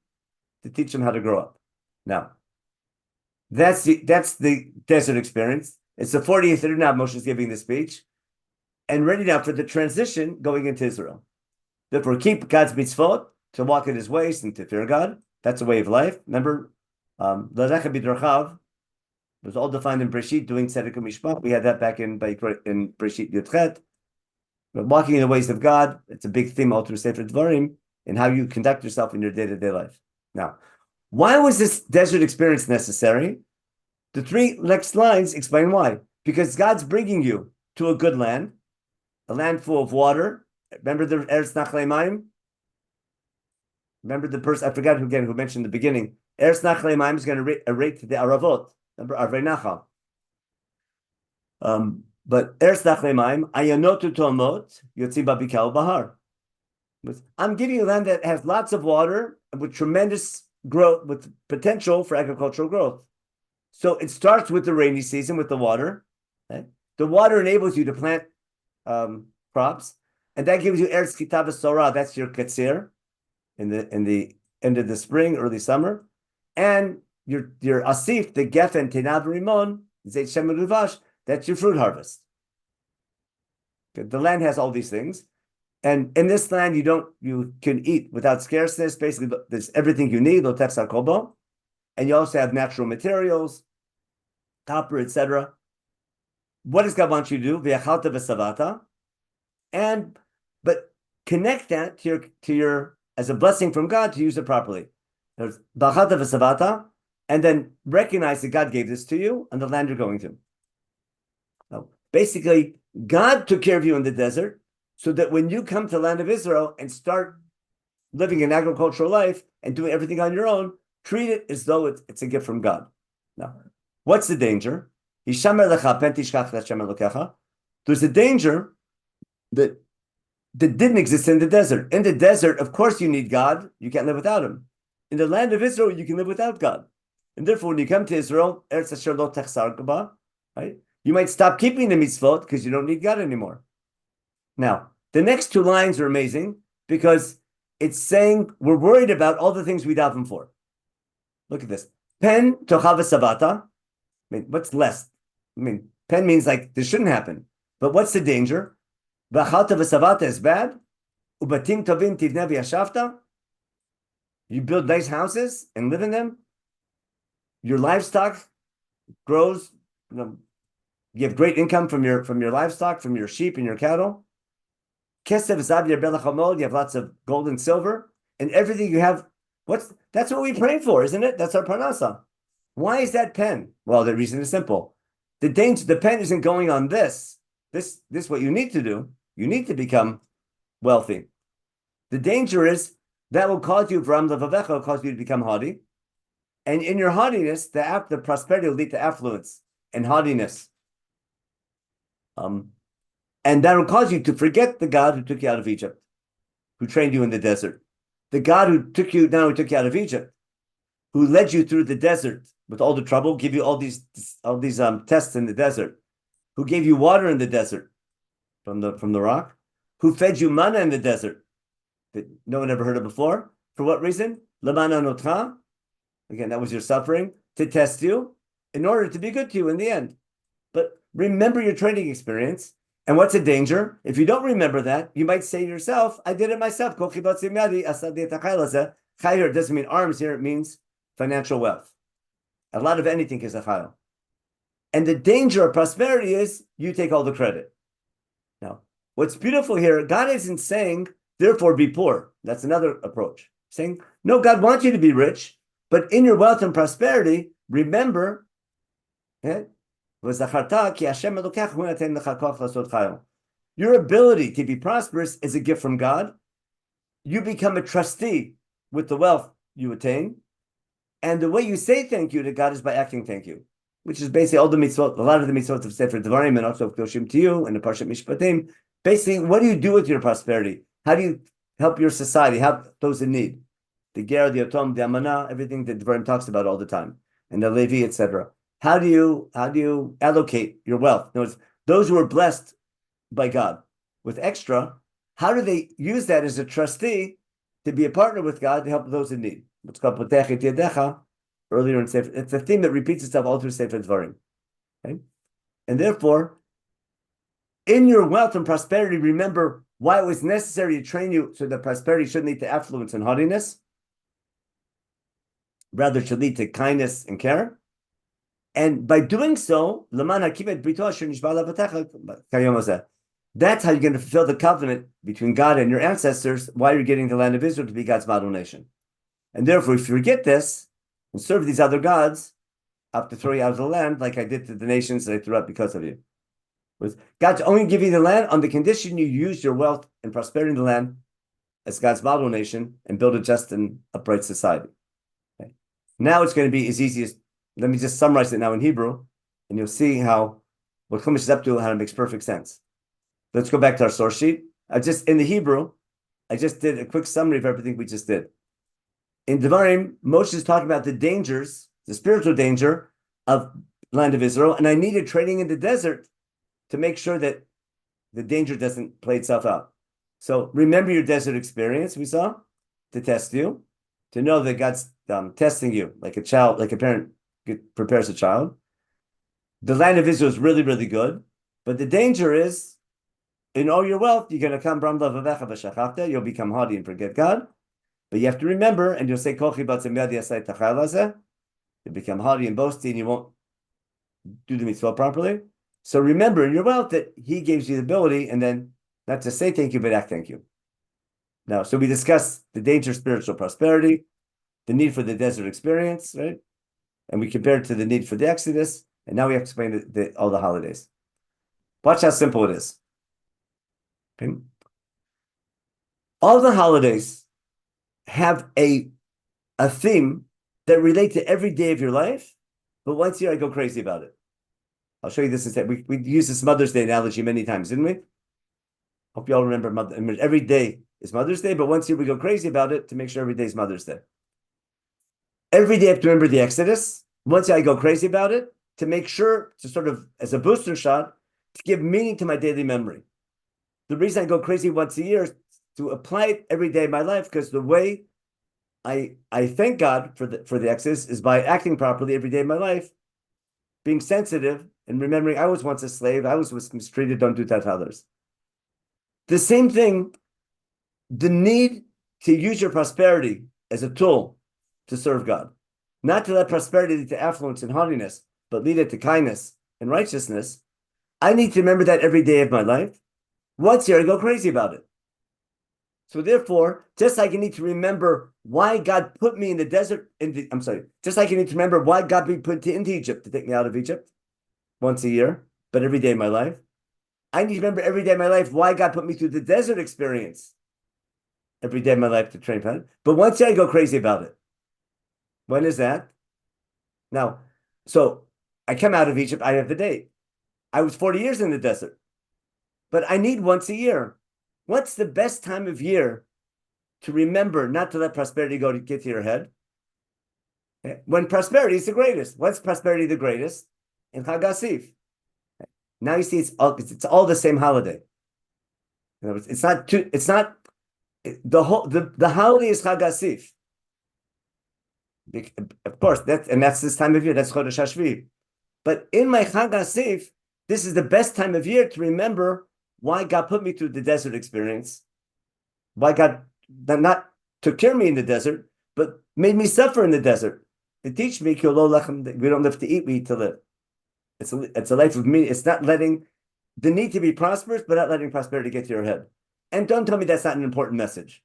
to teach them how to grow up. Now, that's the desert experience. It's the 40th year now Moshe is giving the speech, and ready now for the transition going into Israel. Therefore, keep God's mitzvot, to walk in his ways and to fear God. That's a way of life. Remember, Menachem b'derchav was all defined in Breshit, doing tzedek u'mishpat. We had that back in Breshit Yudchet. But walking in the ways of God, it's a big theme all through Sefer Dvarim, in how you conduct yourself in your day-to-day life. Now, why was this desert experience necessary? The three next lines explain why. Because God's bringing you to a good land, a land full of water. Remember the Eretz Nachlei Mayim? Remember the person, I forgot who mentioned in the beginning. Eretz Nachlei Mayim is going to rate the Aravot. Remember Arvei Nachal. But Eretz Nachlei Mayim, Ayanotu Tomot, Yotzi Babikal Bahar. I'm giving you land that has lots of water with tremendous growth, with potential for agricultural growth. So it starts with the rainy season, with the water. Okay? The water enables you to plant crops, and that gives you Eretz Kitav Sorah. That's your Katsir in the end of the spring, early summer, and your Asif, the Geffen, Tenav Rimon, Zeit Shem Ruvash. That's your fruit harvest. Okay? The land has all these things, and in this land you can eat without scarceness. Basically, there's everything you need. Lo tefsar kobo. And you also have natural materials, copper, etc. What does God want you to do? V'yachalta v'savata, but connect that to your as a blessing from God to use it properly. There's v'yachalta v'savata, and then recognize that God gave this to you on the land you're going to. Now, basically, God took care of you in the desert, so that when you come to the land of Israel and start living an agricultural life and doing everything on your own, treat it as though it's a gift from God. Now, what's the danger? There's a danger that didn't exist in the desert. In the desert, of course, you need God. You can't live without him. In the land of Israel, you can live without God. And therefore, when you come to Israel, right, you might stop keeping the mitzvot because you don't need God anymore. Now, the next two lines are amazing because it's saying we're worried about all the things we daven for. Look at this. Pen tochava sabata. I mean, what's less? I mean, pen means like this shouldn't happen. But what's the danger? V'achalta v'savata is bad. Ubatim tovim tivne v'yashavta. You build nice houses and live in them. Your livestock grows. You have great income from your livestock, from your sheep and your cattle. Kesev zav yerbelach hamod. You have lots of gold and silver, and everything you have. That's what we pray for, isn't it? That's our parnasa. Why is that pen? Well, the reason is simple. The pen isn't going on this. This what you need to do. You need to become wealthy. The danger is that will cause you, V'ram levavecha, will cause you to become haughty. And in your haughtiness, the prosperity will lead to affluence and haughtiness. And that will cause you to forget the God who took you out of Egypt, who trained you in the desert. The God who took you out of Egypt, who led you through the desert with all the trouble, give you all these tests in the desert, who gave you water in the desert from the rock, who fed you manna in the desert that no one ever heard of before. For what reason? Lamana notcha. Again, that was your suffering, to test you in order to be good to you in the end. But remember your training experience. And what's the danger? If you don't remember that, you might say to yourself, I did it myself. Chayir doesn't mean arms here, it means financial wealth. A lot of anything is a chayil. And the danger of prosperity is you take all the credit. Now, what's beautiful here, God isn't saying, therefore be poor. That's another approach. Saying, no, God wants you to be rich, but in your wealth and prosperity, remember, your ability to be prosperous is a gift from God. You become a trustee with the wealth you attain. And the way you say thank you to God is by acting thank you, which is basically all the mitzvot, a lot of the mitzvot of Sefer Devarim and also of Kedoshim to you and the Parshat Mishpatim. Basically, what do you do with your prosperity? How do you help your society, help those in need? The Ger, the Yotom, the Amana, everything that Devarim talks about all the time, and the Levi, etc. How do you allocate your wealth? In other words, those who are blessed by God with extra, how do they use that as a trustee to be a partner with God to help those in need? What's called Potech et Yedecha earlier in Sefer. It's a theme that repeats itself all through Sefer Devarim. Okay? And therefore, in your wealth and prosperity, remember why it was necessary to train you so that prosperity shouldn't lead to affluence and haughtiness. Rather, it should lead to kindness and care. And by doing so, that's how you're going to fulfill the covenant between God and your ancestors while you're getting the land of Israel to be God's model nation. And therefore, if you forget this and serve these other gods, I have to throw you out of the land like I did to the nations that I threw out because of you. God's only give you the land on the condition you use your wealth and prosperity in the land as God's model nation and build a just and upright society. Okay. Now it's going to be as easy as, let me just summarize it now in Hebrew, and you'll see how what Chumash is up to, how it makes perfect sense. Let's go back to our source sheet. In the Hebrew, I just did a quick summary of everything we just did. In Devarim, Moshe is talking about the dangers, the spiritual danger of the land of Israel, and I needed training in the desert to make sure that the danger doesn't play itself out. So remember your desert experience, we saw, to test you, to know that God's testing you like a child, like a parent prepares a child. The land of Israel is really, really good, but the danger is, in all your wealth, you're going to come, you'll become haughty and forget God. But you have to remember, and you'll say, you'll become haughty and boasting, and you won't do the mitzvah properly. So remember in your wealth that He gives you the ability, and then not to say thank you, but act thank you. Now, so we discussed the danger of spiritual prosperity, the need for the desert experience, right? And we compared it to the need for the Exodus, and now we have to explain all the holidays. Watch how simple it is. Okay? All the holidays have a theme that relate to every day of your life, but once a year I go crazy about it. I'll show you this instead. We used this Mother's Day analogy many times, didn't we? Hope you all remember every day is Mother's Day, but once a year we go crazy about it to make sure every day is Mother's Day. Every day I have to remember the Exodus. Once a year I go crazy about it to make sure, to sort of, as a booster shot, to give meaning to my daily memory. The reason I go crazy once a year is to apply it every day of my life, because the way I thank God for the Exodus is by acting properly every day of my life, being sensitive and remembering I was once a slave, I was mistreated, don't do that to others. The same thing, the need to use your prosperity as a tool to serve God, not to let prosperity lead to affluence and haughtiness, but lead it to kindness and righteousness. I need to remember that every day of my life. Once a year I go crazy about it. So therefore, just like you need to remember why God put me in the desert, just like you need to remember why God put me into Egypt to take me out of Egypt once a year, but every day of my life. I need to remember every day of my life why God put me through the desert experience every day of my life to train for it. But once a year I go crazy about it. When is that? Now, so I come out of Egypt, I have the date. I was 40 years in the desert, but I need once a year. What's the best time of year to remember not to let prosperity get to your head? When prosperity is the greatest. What's prosperity the greatest? In Chag HaSif. Now you see it's all the same holiday. In other words, the holiday is Chag HaSif. Of course, that's this time of year, that's Chodesh HaShvi. But in my Chag HaSif, this is the best time of year to remember why God put me through the desert experience, why God not took care of me in the desert, but made me suffer in the desert to teach me we don't live to eat, we eat to live. It's a life of meaning. It's not letting the need to be prosperous, but not letting prosperity get to your head. And don't tell me that's not an important message.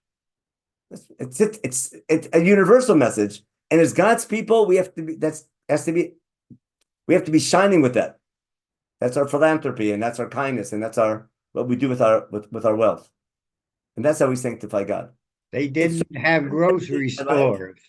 It's a universal message. And as God's people, we have to be shining with that. That's our philanthropy, and that's our kindness, and that's what we do with our wealth. And that's how we sanctify God. They didn't have grocery stores.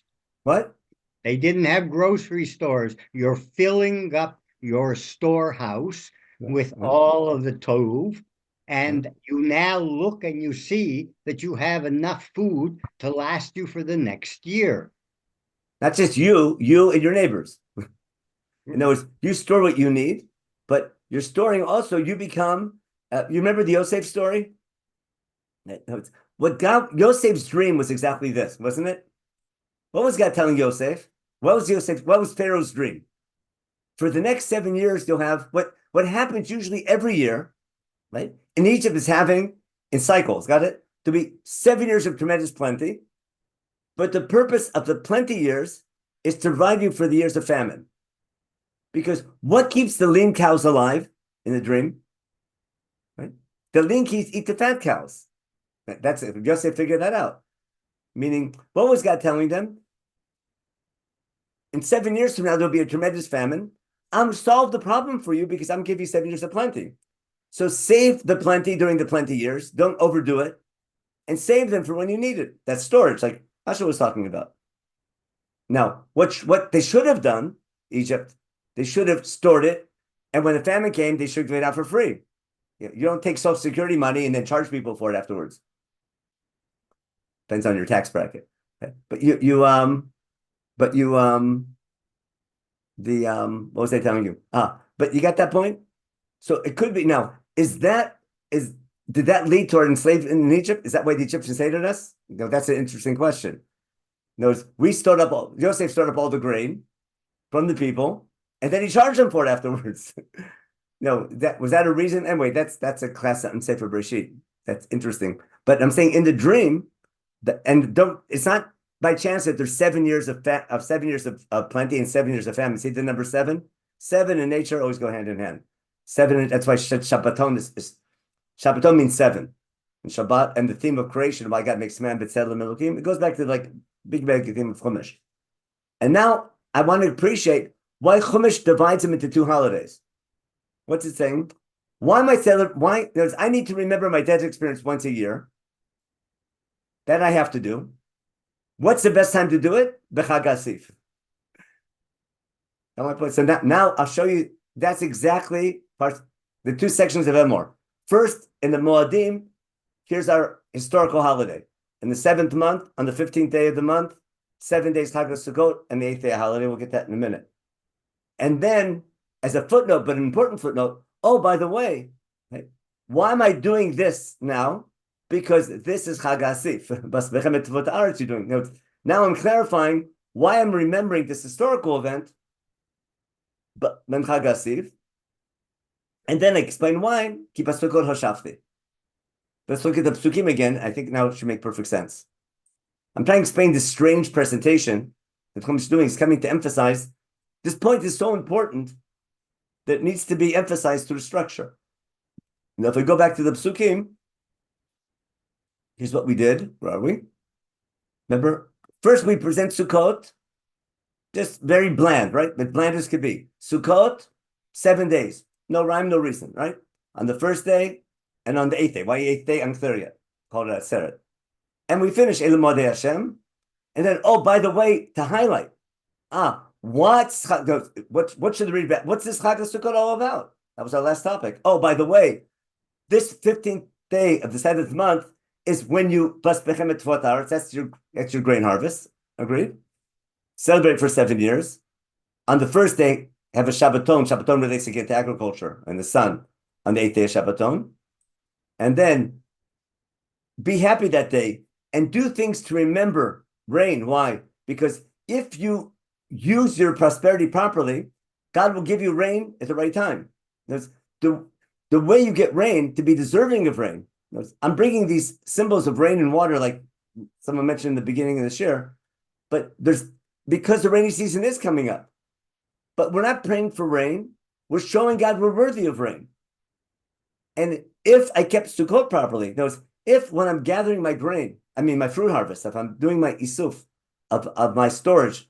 What? They didn't have grocery stores. You're filling up your storehouse with all of the tov, and you now look and you see that you have enough food to last you for the next year. Not just you and your neighbors. In other words, you store what you need, but you're storing also, you become, you remember the Yosef story? Yosef's dream was exactly this, wasn't it? What was God telling Yosef? What was Pharaoh's dream? For the next 7 years, you'll have what happens usually every year, right? In Egypt is having in cycles, got it? To be 7 years of tremendous plenty. But the purpose of the plenty years is to provide you for the years of famine. Because what keeps the lean cows alive in the dream? Right? The lean cows eat the fat cows. That's it. Yosef figured that out. Meaning, what was God telling them? In 7 years from now, there'll be a tremendous famine. I'm solve the problem for you because I'm giving you 7 years of plenty. So save the plenty during the plenty years. Don't overdo it. And save them for when you need it. That's storage, like Asha was talking about. Now, what they should have done, Egypt, they should have stored it. And when the famine came, they should give it out for free. You don't take Social Security money and then charge people for it afterwards. Depends on your tax bracket. Okay. But what was I telling you? But you got that point? So it could be now, did that lead to our enslavement in Egypt? Is that why the Egyptians hated us? No, that's an interesting question. Yosef stored up all the grain from the people, and then he charged them for it afterwards. No, was that a reason? Anyway, that's a class on Sefer Bereshit. That's interesting. But I'm saying in the dream, it's not by chance that there's 7 years of plenty and 7 years of famine. See the number 7? 7 and nature always go hand in hand. 7, that's why Shabbaton is Shabbaton means 7. And Shabbat and the theme of creation, why God makes man b'tzelem elokim, it goes back to like big theme of Chumash. And now I want to appreciate why Chumash divides them into 2 holidays. What's it saying? Why am I celebrating? Why? I need to remember my dad's experience once a year. That I have to do. What's the best time to do it? B'Chag Asif. So now I'll show you. That's exactly the 2 sections of Emor. First, in the Moadim, here's our historical holiday. In the 7th month, on the 15th day of the month, 7 days Chag Sukkot, and the 8th day holiday. We'll get that in a minute. And then, as a footnote, but an important footnote, oh, by the way, right, why am I doing this now? Because this is Chag Asif. You're doing. Now I'm clarifying why I'm remembering this historical event, but then Chag Asif. And then I explain why. Ki pasukot hoshafti. Let's look at the psukim again. I think now it should make perfect sense. I'm trying to explain this strange presentation that Chumash is doing. Is coming to emphasize this point is so important that it needs to be emphasized through structure. Now, if we go back to the psukim, here's what we did. Where are we? Remember, first we present Sukkot, just very bland, right? But bland as could be. Sukkot, 7 days. No rhyme, no reason, right? On the first day and on the 8th day. Why 8th day? Unclear yet. Called it Aseret. And we finish Elam Modei Hashem. And then, oh, by the way, to highlight, what should the read about? What's this Chag Sukkot all about? That was our last topic. Oh, by the way, this 15th day of the 7th month is when you plus bechemet tvotar. That's your grain harvest. Agreed? Celebrate for 7 years. On the first day, have a Shabbaton. Shabbaton relates again to agriculture and the sun. On the 8th day of Shabbaton. And then be happy that day and do things to remember rain. Why? Because if you use your prosperity properly, God will give you rain at the right time. The way you get rain to be deserving of rain. I'm bringing these symbols of rain and water, like someone mentioned in the beginning of the share, but because the rainy season is coming up. But we're not praying for rain We're showing God we're worthy of rain. And if I kept Sukkot properly, notice, if when I'm gathering my grain, my fruit harvest, if I'm doing my isuf of my storage,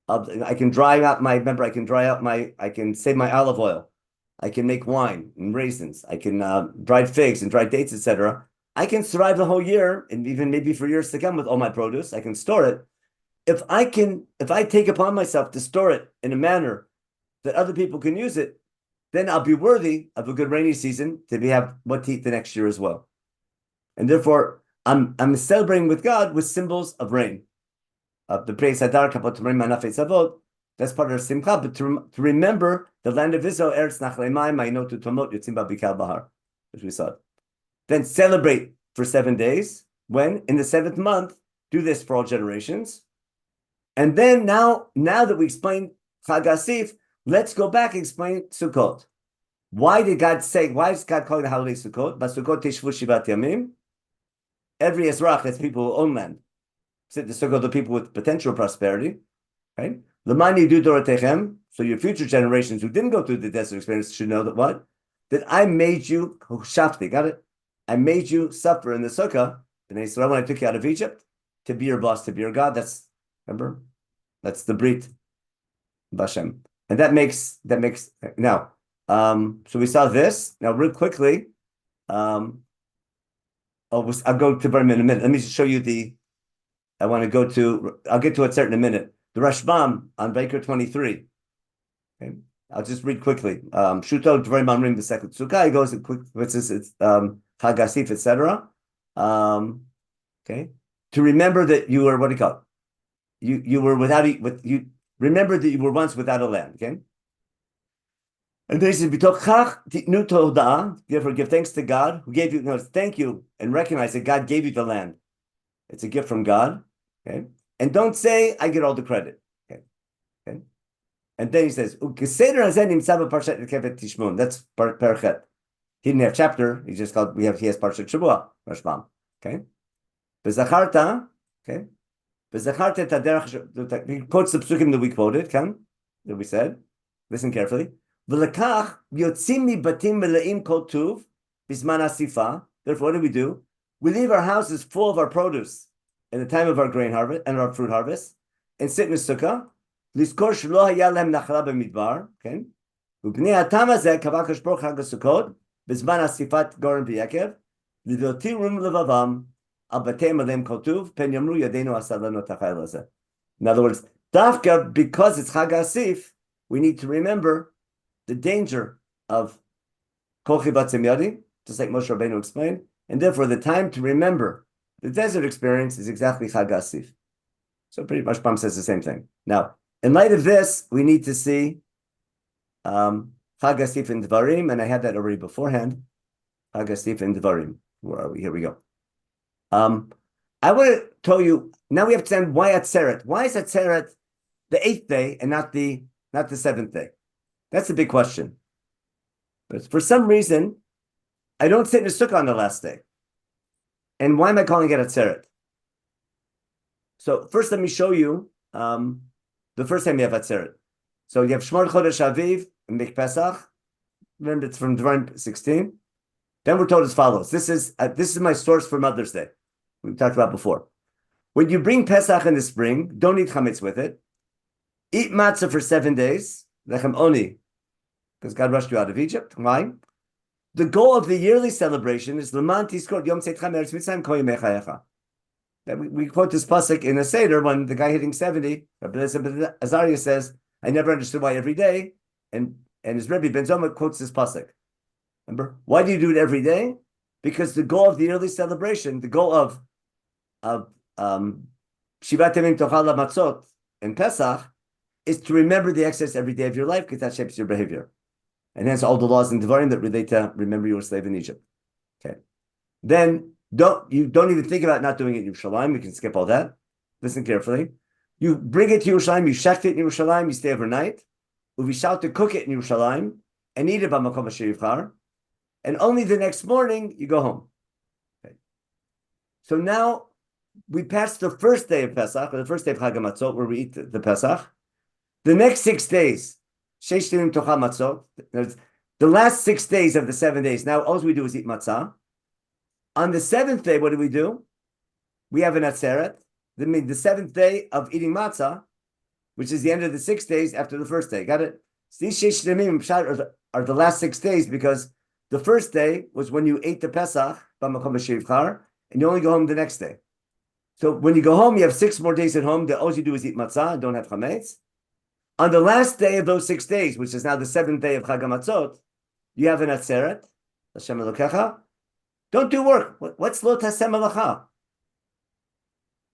I can dry out I can save my olive oil, I can make wine and raisins, I can dried figs and dried dates, etc. I can survive the whole year, and even maybe for years to come with all my produce. I can store it. If I take upon myself to store it in a manner that other people can use it, then I'll be worthy of a good rainy season to have what to eat the next year as well. And therefore, I'm celebrating with God with symbols of rain. The praise Hadar Kapot Manafei Savot. That's part of Simcha, but to remember the land of Israel, Eretz Nachleimai, Ma'inotu Tomot Yotzim Ba'Bikal Bahar, as we saw. Then celebrate for 7 days. When in the 7th month, do this for all generations. And then now that we explained Chag Asif, let's go back and explain Sukkot. Why is God calling the holiday Sukkot? Basukot Tishvu Shivat Yamim. Every Ezrach, that's people who own land. The Sukkot, the people with potential prosperity. Right? L'mani du Dorotechem. So your future generations who didn't go through the desert experience should know that what? That I made you, Shafti, got it? I made you suffer in the Sukkah, when I took you out of Egypt, to be your boss, to be your God. Remember? That's the Brit. Hashem. And that makes now. So we saw this. Now, real quickly, I'll go to Barim in a minute. Let me just show you I'll get to it in a minute. The Rashbam on Vayikra 23. Okay. I'll just read quickly. Shuto Dvarim Amrim the second Sukkah. He goes in quick. It's Chag Asif, etc. Okay. To remember that you were, what do you call it? You were remember that you were once without a land. Okay. And then he says, therefore give thanks to God who gave you, thank you and recognize that God gave you the land. It's a gift from God. Okay. And don't say, I get all the credit. Okay. Okay. And then he says, that's Parchet. He didn't have chapter, he just called, he has Parchet Shavua, Rashbam. Okay. Bezacharta, okay. Bezacharta Taderach, he quotes the psukim that we quoted, that we said. Listen carefully. V'lekach yotzim mi batim meleim kol tuv bisman asifa. Therefore, what do? We leave our houses full of our produce in the time of our grain harvest and our fruit harvest, and sit in a sukkah. Liskor shelo haya lehem nachla b'midbar. Okay. Ubnei hatam hazeh kavah Kadosh Baruch Chag HaSukkot bisman asifat goren v'yakev lidotirum levavam al batei meleim kol tuv pen yamru yadeinu asad lanu tachayil hazeh. In other words, dafka, because it's Chag Asif, we need to remember the danger of kol chivatzim yadi, just like Moshe Rabbeinu explained, and therefore the time to remember the desert experience is exactly Chag Asif. So pretty much Pam says the same thing. Now, in light of this, we need to see Chag Asif in Dvarim, and I had that already beforehand. Chag Asif in Dvarim. Where are we? Here we go. I want to tell you, now we have to understand why Atzeret. Why is Atzeret the 8th day and not the 7th day? That's a big question. But for some reason, I don't sit in a sukkah on the last day. And why am I calling it Atzeret? So first, let me show you the first time you have Atzeret. So you have Shmor Chodesh Aviv and Mek Pesach. Remember, it's from Dvarim 16. Then we're told as follows. This is my source for Mother's Day. We've talked about before. When you bring Pesach in the spring, don't eat chametz with it. Eat matzah for 7 days. Lechem oni, because God rushed you out of Egypt. Why? The goal of the yearly celebration is L'man Tizkor Yom Tzeitzcha Me'eretz Mitzrayim Kol Yemei Chayecha. We quote this pasuk in a Seder when the guy hitting 70, Rabbi Azariah says, I never understood why every day, and his Rebbe Ben Zoma quotes this pasuk. Remember? Why do you do it every day? Because the goal of the yearly celebration, the goal of Shivat Yamim Tochal Matzot and Pesach, is to remember the excess every day of your life because that shapes your behavior. And hence all the laws in Devarim that relate to remember you were a slave in Egypt. Okay. Then don't even think about not doing it in Yerushalayim. You can skip all that. Listen carefully. You bring it to Yerushalayim, you shecht it in Yerushalayim, you stay overnight. We shout to cook it in Yerushalayim and eat it by Makom Asher Yivchar. And only the next morning you go home. Okay. So now we passed the first day of Pesach, or the first day of Chag HaMatzot, where we eat the Pesach. The next 6 days, Sheish yamim tochal matzot. The last 6 days of the 7 days. Now all we do is eat matzah. On the 7th day, what do? We have an atzeret. That means the 7th day of eating matzah, which is the end of the 6 days after the first day. Got it? So these sheish yamim are the last 6 days because the first day was when you ate the Pesach, and you only go home the next day. So when you go home, you have 6 more days at home. All you do is eat matzah, don't have chametz. On the last day of those 6 days, which is now the 7th day of Chag HaMatzot, you have an atzeret, Hashem Elokecha. Don't do work. What's lo taseh melacha?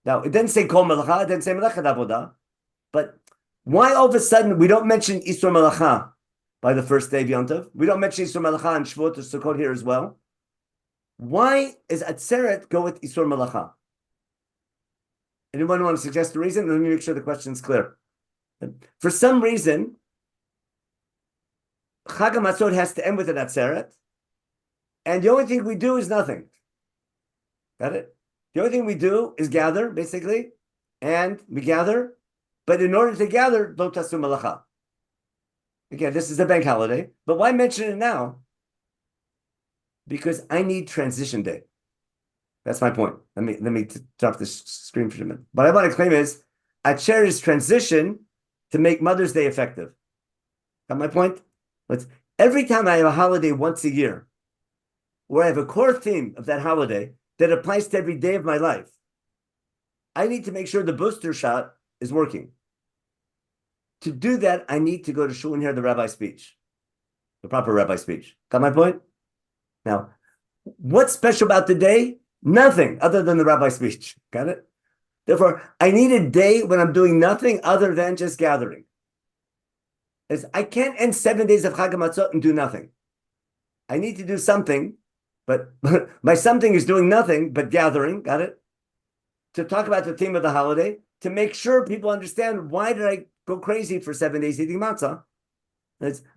Now, it didn't say kol melacha, it didn't say melechet avodah, but why all of a sudden we don't mention Isur Melacha by the first day of Yom Tov? We don't mention Isur Melacha and Shavuot or Sukkot here as well. Why is atzeret go with Isur Melacha? Anyone want to suggest a reason? Let me make sure the question is clear. For some reason, Chag HaMatzot has to end with an atzeret, and the only thing we do is nothing. Got it? The only thing we do is gather, basically, and we gather, but in order to gather, lo tasu melacha. Again, this is a bank holiday, but why mention it now? Because I need transition day. That's my point. Let me drop this screen for a minute. What I want to claim is, I cherish transition to make Mother's Day effective. Got my point? Every time I have a holiday once a year, where I have a core theme of that holiday that applies to every day of my life, I need to make sure the booster shot is working. To do that, I need to go to shul and hear the rabbi's speech, the proper rabbi speech. Got my point? Now, what's special about the day? Nothing other than the rabbi speech. Got it? Therefore, I need a day when I'm doing nothing other than just gathering. As I can't end 7 days of Chag HaMatzot and do nothing. I need to do something, but my something is doing nothing but gathering. Got it? To talk about the theme of the holiday, to make sure people understand why did I go crazy for 7 days eating matzah.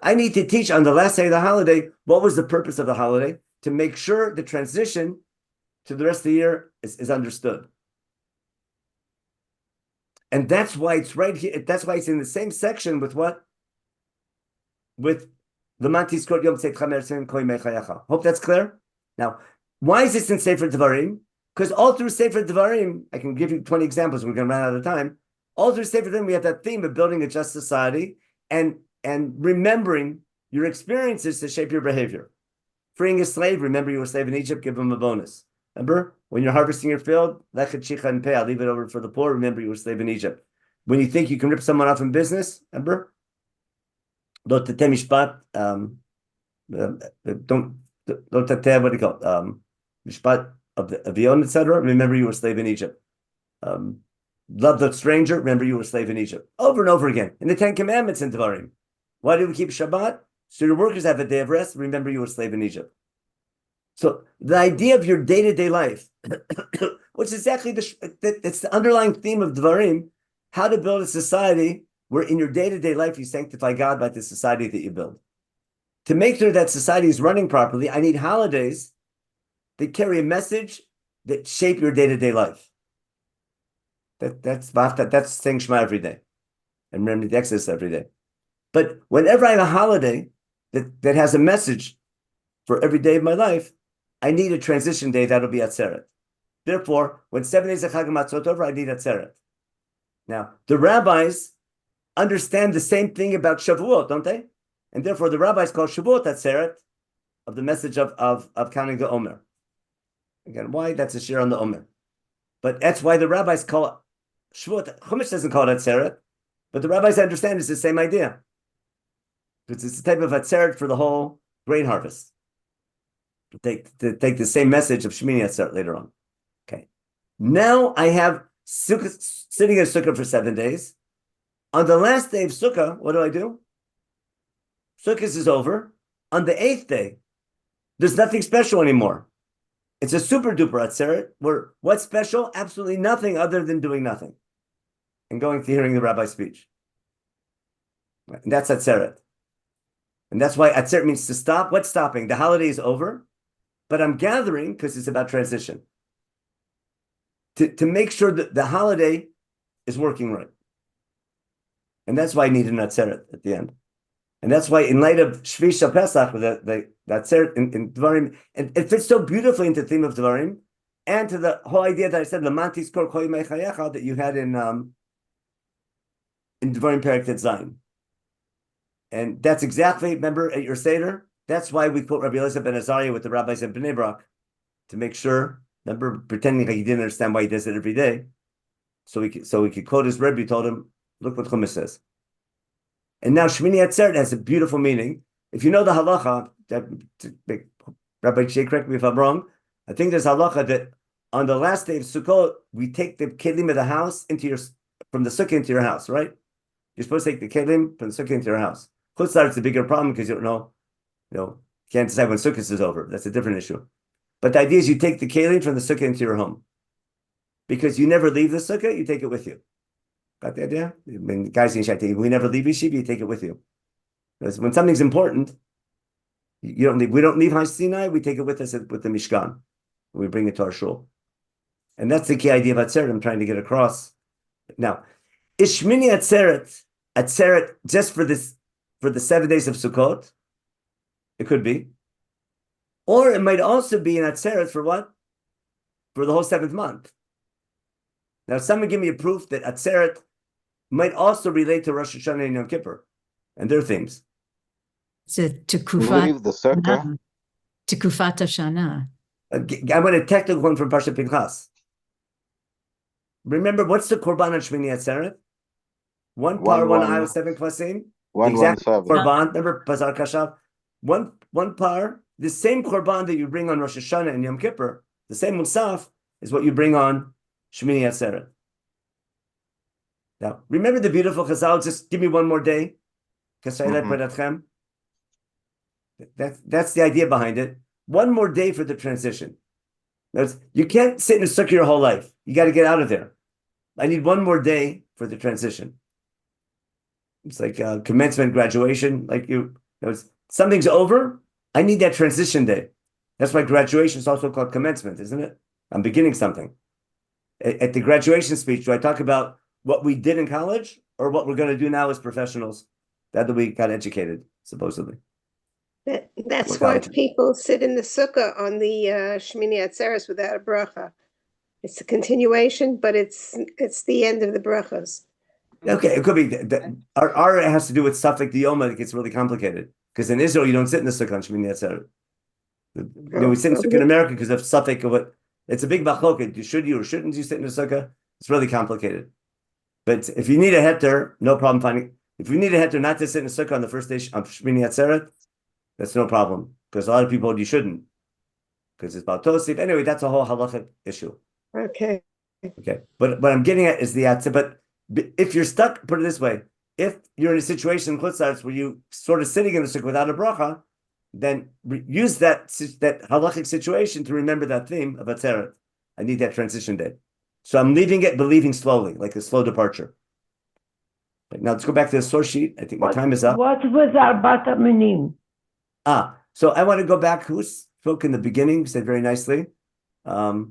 I need to teach on the last day of the holiday what was the purpose of the holiday, to make sure the transition to the rest of the year is understood. And that's why it's right here. That's why it's in the same section with what? With the Mantis Kol Yom Tzeit Chamer Koi Mechayacha. Hope that's clear. Now, why is this in Sefer Devarim? Because all through Sefer Devarim, I can give you 20 examples. We're going to run out of time. All through Sefer Devarim, we have that theme of building a just society and remembering your experiences to shape your behavior. Freeing a slave, remember you were a slave in Egypt, give him a bonus. Remember, when you're harvesting your field, lechet shicha and pay, I'll leave it over for the poor. Remember, you were a slave in Egypt. When you think you can rip someone off in business, remember, lo teteh mishpat, don't lo teteh, what do you call it? Mishpat of the avion, etc. Remember, you were a slave in Egypt. Love the stranger. Remember, you were a slave in Egypt. Over and over again in the 10 Commandments in Devarim. Why do we keep Shabbat? So your workers have a day of rest. Remember, you were a slave in Egypt. So the idea of your day-to-day life, which is exactly it's the underlying theme of Devarim, how to build a society where in your day-to-day life you sanctify God by the society that you build. To make sure that society is running properly, I need holidays that carry a message that shape your day-to-day life. That's saying Shema every day and remember the Exodus every day. But whenever I have a holiday that has a message for every day of my life, I need a transition day that'll be Atzeret. Therefore, when 7 days of Chag HaMatzot over, I need Atzeret. Now, the rabbis understand the same thing about Shavuot, don't they? And therefore, the rabbis call Shavuot Atzeret of the message of counting the Omer. Again, why? That's a share on the Omer. But that's why the rabbis call it Shavuot. Chumash doesn't call it Atzeret, but the rabbis understand it's the same idea. Because it's a type of Atzeret for the whole grain harvest. To take the same message of Shemini Atzeret later on. Okay. Now I have Sukkah, sitting in Sukkah for 7 days. On the last day of Sukkah, what do? Sukkah is over. On the 8th day, there's nothing special anymore. It's a super duper Atzeret where what's special? Absolutely nothing other than doing nothing and going to hearing the rabbi's speech. And that's Atzeret. And that's why Atzeret means to stop. What's stopping? The holiday is over, but I'm gathering because it's about transition. To make sure that the holiday is working right. And that's why I need an Atzeret at the end. And that's why in light of Shvi Shal Pesach, that's there in Dvarim, and it fits so beautifully into the theme of Dvarim, and to the whole idea that I said, Lamantis Kor Kol Yimei Chayecha, that you had in Dvarim Perek Tet Zayin. And that's exactly, remember at your Seder, that's why we quote Rabbi Eliezer ben Azariah with the rabbis in Bnei Brak, to make sure, remember, pretending like he didn't understand why he does it every day, so we could quote his Rebbe, told him, look what Chumash says. And now Shmini Atzeret has a beautiful meaning. If you know the halacha, Rabbi Shea, correct me if I'm wrong, I think there's halacha that on the last day of Sukkot, we take the kelim of the house from the sukkah into your house, right? You're supposed to take the kelim from the sukkah into your house. Chutz La'aretz, it's a bigger problem because you don't know, you can't decide when Sukkot is over. That's a different issue. But the idea is you take the kelim from the sukkah into your home. Because you never leave the sukkah, you take it with you. Got the idea? When guys in Yeshiva, we never leave yeshiva, you take it with you. Because when something's important, you don't leave. We don't leave Har Sinai, we take it with us with the Mishkan. We bring it to our shul. And that's the key idea of Atzeret I'm trying to get across. Now, is Shmini Atzeret just for the 7 days of Sukkot? It could be. Or it might also be an Atzeret for what? For the whole 7th month. Now, someone give me a proof that Atzeret might also relate to Rosh Hashanah and Yom Kippur and their themes. It's a Leave the sukkah. Tekufat Hashanah. I want a technical one from Parshat Pinchas. Remember, what's the Korban on Shmini Atzeret? One par, one eye with 7 kvasim. 117. Korban. Remember Pazar Kashav? One par. The same Korban that you bring on Rosh Hashanah and Yom Kippur, the same Musaf, is what you bring on Shmini Atzeret. Now, remember the beautiful Chazal, just give me one more day. That's the idea behind it. One more day for the transition. You can't sit in a sukkah your whole life. You got to get out of there. I need one more day for the transition. It's like commencement, graduation. Something's over. I need that transition day. That's why graduation is also called commencement, isn't it? I'm beginning something. At the graduation speech, do I talk about what we did in college or what we're going to do now as professionals? That we got educated, supposedly. That's why people sit in the sukkah on the Shmini Atzeres without a bracha. It's a continuation, but it's the end of the brachas. Okay, it could be. Our has to do with stuff like the Yoma. It gets really complicated because in Israel you don't sit in the sukkah on Shmini Atzeret. We sit in the sukkah in America because of suffix of what. It's a big machloket. Should you or shouldn't you sit in the sukkah? It's really complicated. But if you need a heter, no problem finding. If you need a heter not to sit in the sukkah on the first day of Shmini Atzeret, that's no problem because a lot of people hold you shouldn't because it's about tosif. Anyway, that's a whole halachic issue. Okay. But what I'm getting at is the atzah. But if you're stuck, put it this way: if you're in a situation in Chutz La'aretz where you sort of sitting in the sukkah without a bracha, then use that halachic situation to remember that theme of Atzeret. I need that transition day. So I'm leaving it, but leaving slowly, like a slow departure. Now let's go back to the source sheet. I think my time is up. What was Arbat Aminim? So I want to go back. Who spoke in the beginning? Said very nicely. We're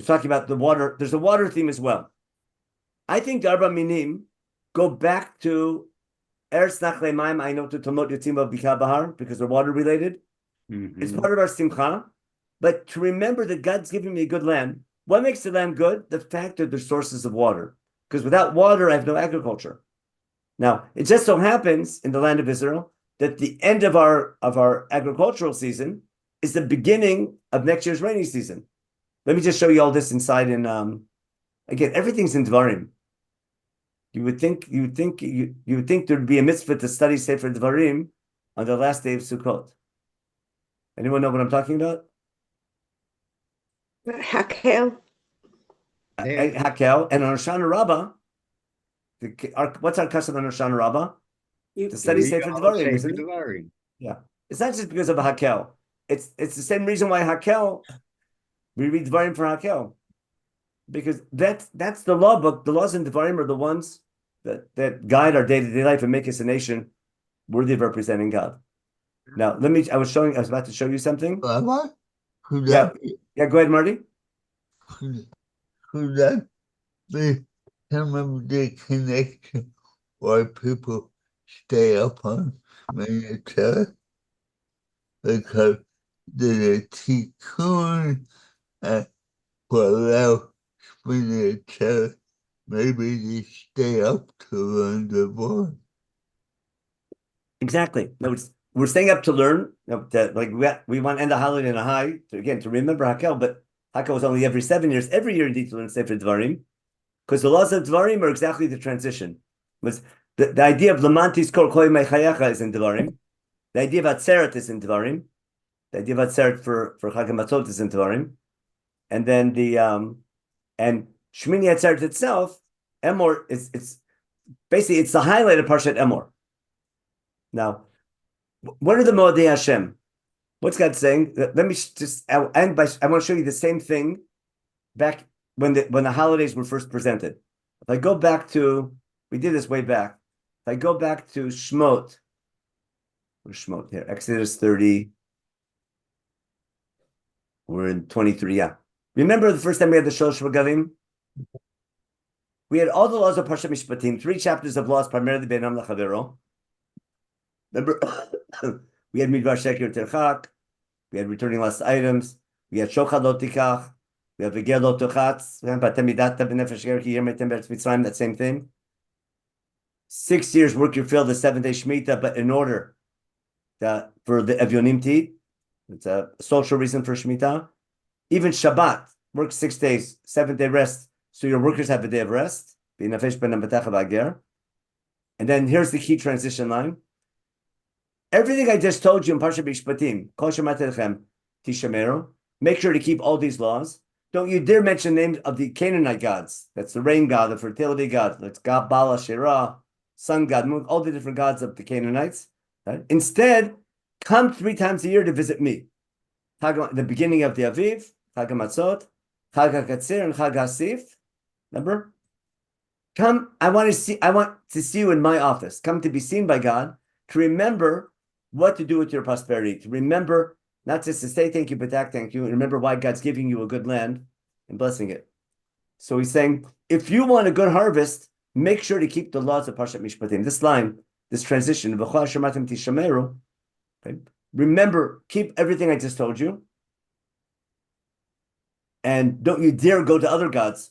talking about the water. There's a water theme as well. I think the Arba Minim go back to Eretz Nachle Maim. I know to Tomot Yotzim of Bika Bahar because they're water related. Mm-hmm. It's part of our Simcha. But to remember that God's giving me a good land. What makes the land good? The fact that there's sources of water. Because without water, I have no agriculture. Now, it just so happens in the land of Israel that the end of our agricultural season is the beginning of next year's rainy season. Let me just show you all this inside. And again, everything's in Dvarim. You would think there'd be a mitzvah to study Sefer Dvarim on the last day of Sukkot. Anyone know what I'm talking about? Hakel. Hakel. And on Hoshana Rabbah, what's our custom on Hoshana Rabbah? To study Sefer Dvarim, isn't it? Yeah. It's not just because of a Hakel. It's the same reason why Hakel, we read Dvarim for Hakel. Because that's the law book. The laws in Dvarim are the ones that guide our day-to-day life and make us a nation worthy of representing God. Now, I was about to show you something. Yeah, go ahead, Marty. Could that be some of the connection why people stay up on Menachem because the tikkun will allow Menachem maybe to stay up to learn the board. Exactly. No, we're staying up to learn. That like we want to end the holiday in a high to remember Hakel, but Hakel was only every 7 years. Every year indeed to learn Sefer Dvarim, because the laws of Dvarim are exactly the transition. Was the idea of Lamantis Kol Kol Mechayecha is in Dvarim. The idea of Atzeret is in Dvarim. The idea of Atzeret for Chag HaMatzot is in Dvarim, and then the and Shmini Atzeret itself, Emor it's basically it's the highlight of Parshat Emor. Now, what are the Moedei Hashem? What's God saying? Let me just end by. I want to show you the same thing back when the holidays were first presented. If I go back to, we did this way back. If I go back to Shmot, where's Shmot here? Exodus 30. We're in 23. Yeah. Remember the first time we had the Shlosh Regalim? We had all the laws of Parshat Mishpatim, 3 chapters of laws, primarily Beinam Lachavero. Remember, we had Midbar Sheker Terchak, we had returning lost items, we had Shochad Lo Tikach, we had V'ger Lo Tochatz, that same thing. 6 years work your field, the 7-day Shemitah, but in order for the Evyonim to eat, it's a social reason for Shemitah. Even Shabbat, work 6 days, 7th-day rest, so your workers have a day of rest. And then here's the key transition line. Everything I just told you in Parshat Mishpatim, Kol Shematechem Tishameru, make sure to keep all these laws. Don't you dare mention names of the Canaanite gods. That's the rain god, the fertility god. That's God, Baal, Asherah, sun god, moon, all the different gods of the Canaanites. Right? Instead, come 3 times a year to visit me. The beginning of the Aviv, Chag HaMatzot, Chag HaKatzir, and Chag HaSif. Remember? Come, I want to see you in my office. Come to be seen by God, to remember what to do with your prosperity, to remember not just to say thank you, but to act thank you, and remember why God's giving you a good land and blessing it. So he's saying, if you want a good harvest, make sure to keep the laws of Parshat Mishpatim. This line, this transition, okay? Remember, keep everything I just told you, and don't you dare go to other gods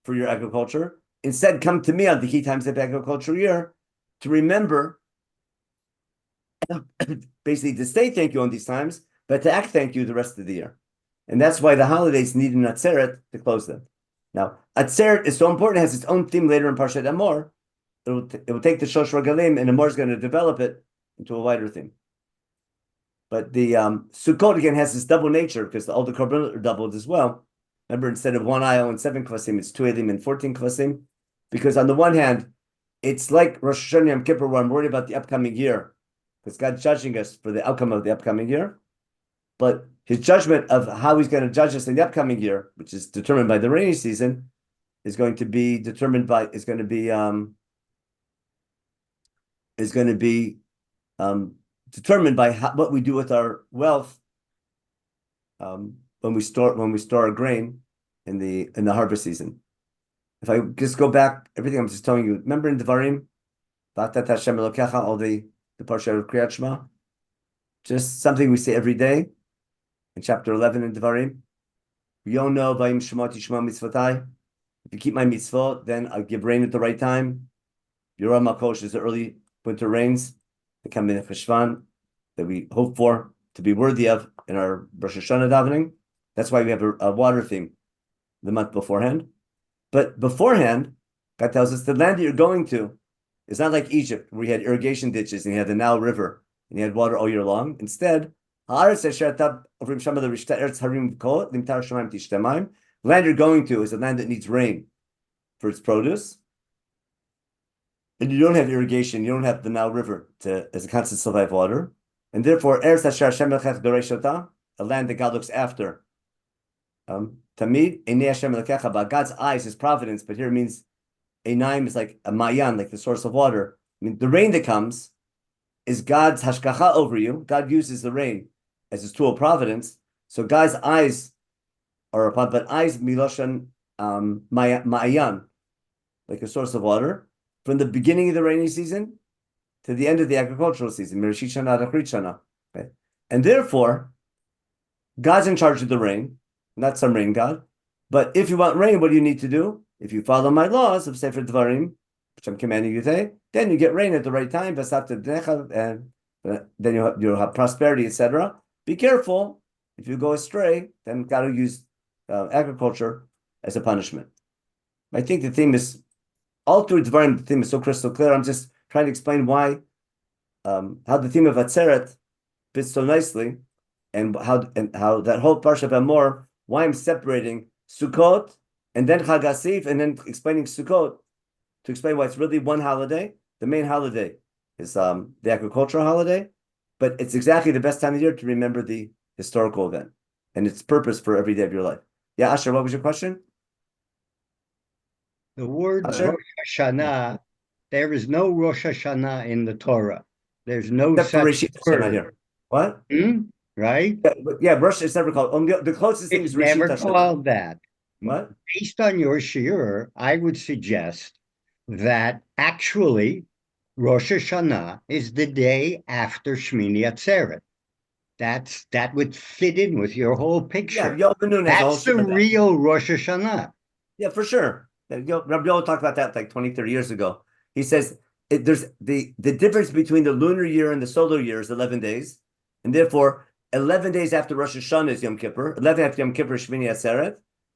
for your agriculture. Instead, come to me on the key times of the agricultural year to remember, basically to say thank you on these times, but to act thank you the rest of the year. And that's why the holidays need an Atzeret to close them. Now, Atzeret is so important, it has its own theme later in Parshat Emor. It will take the Shosh Regalim, and Emor is going to develop it into a wider theme. But the Sukkot, again, has this double nature, because all the korbanot are doubled as well. Remember, instead of 1 ayah and 7 kvasim, it's 2 elim and 14 kvasim. Because on the one hand, it's like Rosh Hashanah Yom Kippur, where I'm worried about the upcoming year, because God's judging us for the outcome of the upcoming year. But his judgment of how he's going to judge us in the upcoming year, which is determined by the rainy season, is going to be determined by determined by what we do with our wealth when we store our grain in the harvest season. If I just go back, everything I'm just telling you, remember in Devarim, V'atat Hashem Elokecha, all the parsha of Kriyat Shema, just something we say every day in chapter 11 in Devarim. Yono v'ayim shemati shema mitzvotai. If you keep my mitzvot, then I'll give rain at the right time. Yoram Makosh is the early winter rains, the Kamin Cheshvan, that we hope for to be worthy of in our Rosh Hashanah davening. That's why we have a water theme the month beforehand. But beforehand, God tells us the land that you're going to is not like Egypt, where you had irrigation ditches and you had the Nile River and you had water all year long. Instead, the land you're going to is a land that needs rain for its produce. And you don't have irrigation, you don't have the Nile River as a constant supply of water. And therefore, a land that God looks after. Tamid, God's eyes, his providence, but here it means Einaim is like a mayan, like the source of water. I mean, the rain that comes is God's hashkacha over you. God uses the rain as his tool of providence. So God's eyes are upon, but eyes miloshan ma'ayan, like a source of water. From the beginning of the rainy season to the end of the agricultural season, Mirishit Shana to Achrit Shana. Okay? And therefore, God's in charge of the rain, not some rain God. But if you want rain, what do you need to do? If you follow my laws of Sefer Dvarim, which I'm commanding you today, then you get rain at the right time, and then you'll have prosperity, etc. Be careful. If you go astray, then God will use agriculture as a punishment. I think the theme is, all through Dvarim, the theme is so crystal clear. I'm just trying to explain why, how the theme of Atzeret fits so nicely, and how that whole Parsha of Amor, why I'm separating Sukkot and then Chag HaSif, and then explaining Sukkot to explain why it's really one holiday. The main holiday is the agricultural holiday, but it's exactly the best time of year to remember the historical event and its purpose for every day of your life. Yeah, Asher, what was your question? The word Asher? Rosh Hashanah, there is no Rosh Hashanah in the Torah. There's no Except for such Rishit Hashanah word. here. What? Right? Yeah, Rosh is never called. The closest thing It's is Rishit never Hashanah. called that. What? Based on your shiur, I would suggest that actually Rosh Hashanah is the day after Shmini Atzeret. That would fit in with your whole picture. Yeah, Yom Kippur has a whole That's the shiur of that. real Rosh Hashanah. Yeah, for sure. Rabbi Yoel talked about that like 20, 30 years ago. He says there's the difference between the lunar year and the solar year is 11 days. And therefore, 11 days after Rosh Hashanah is Yom Kippur. 11 after Yom Kippur is Shmini Atzeret.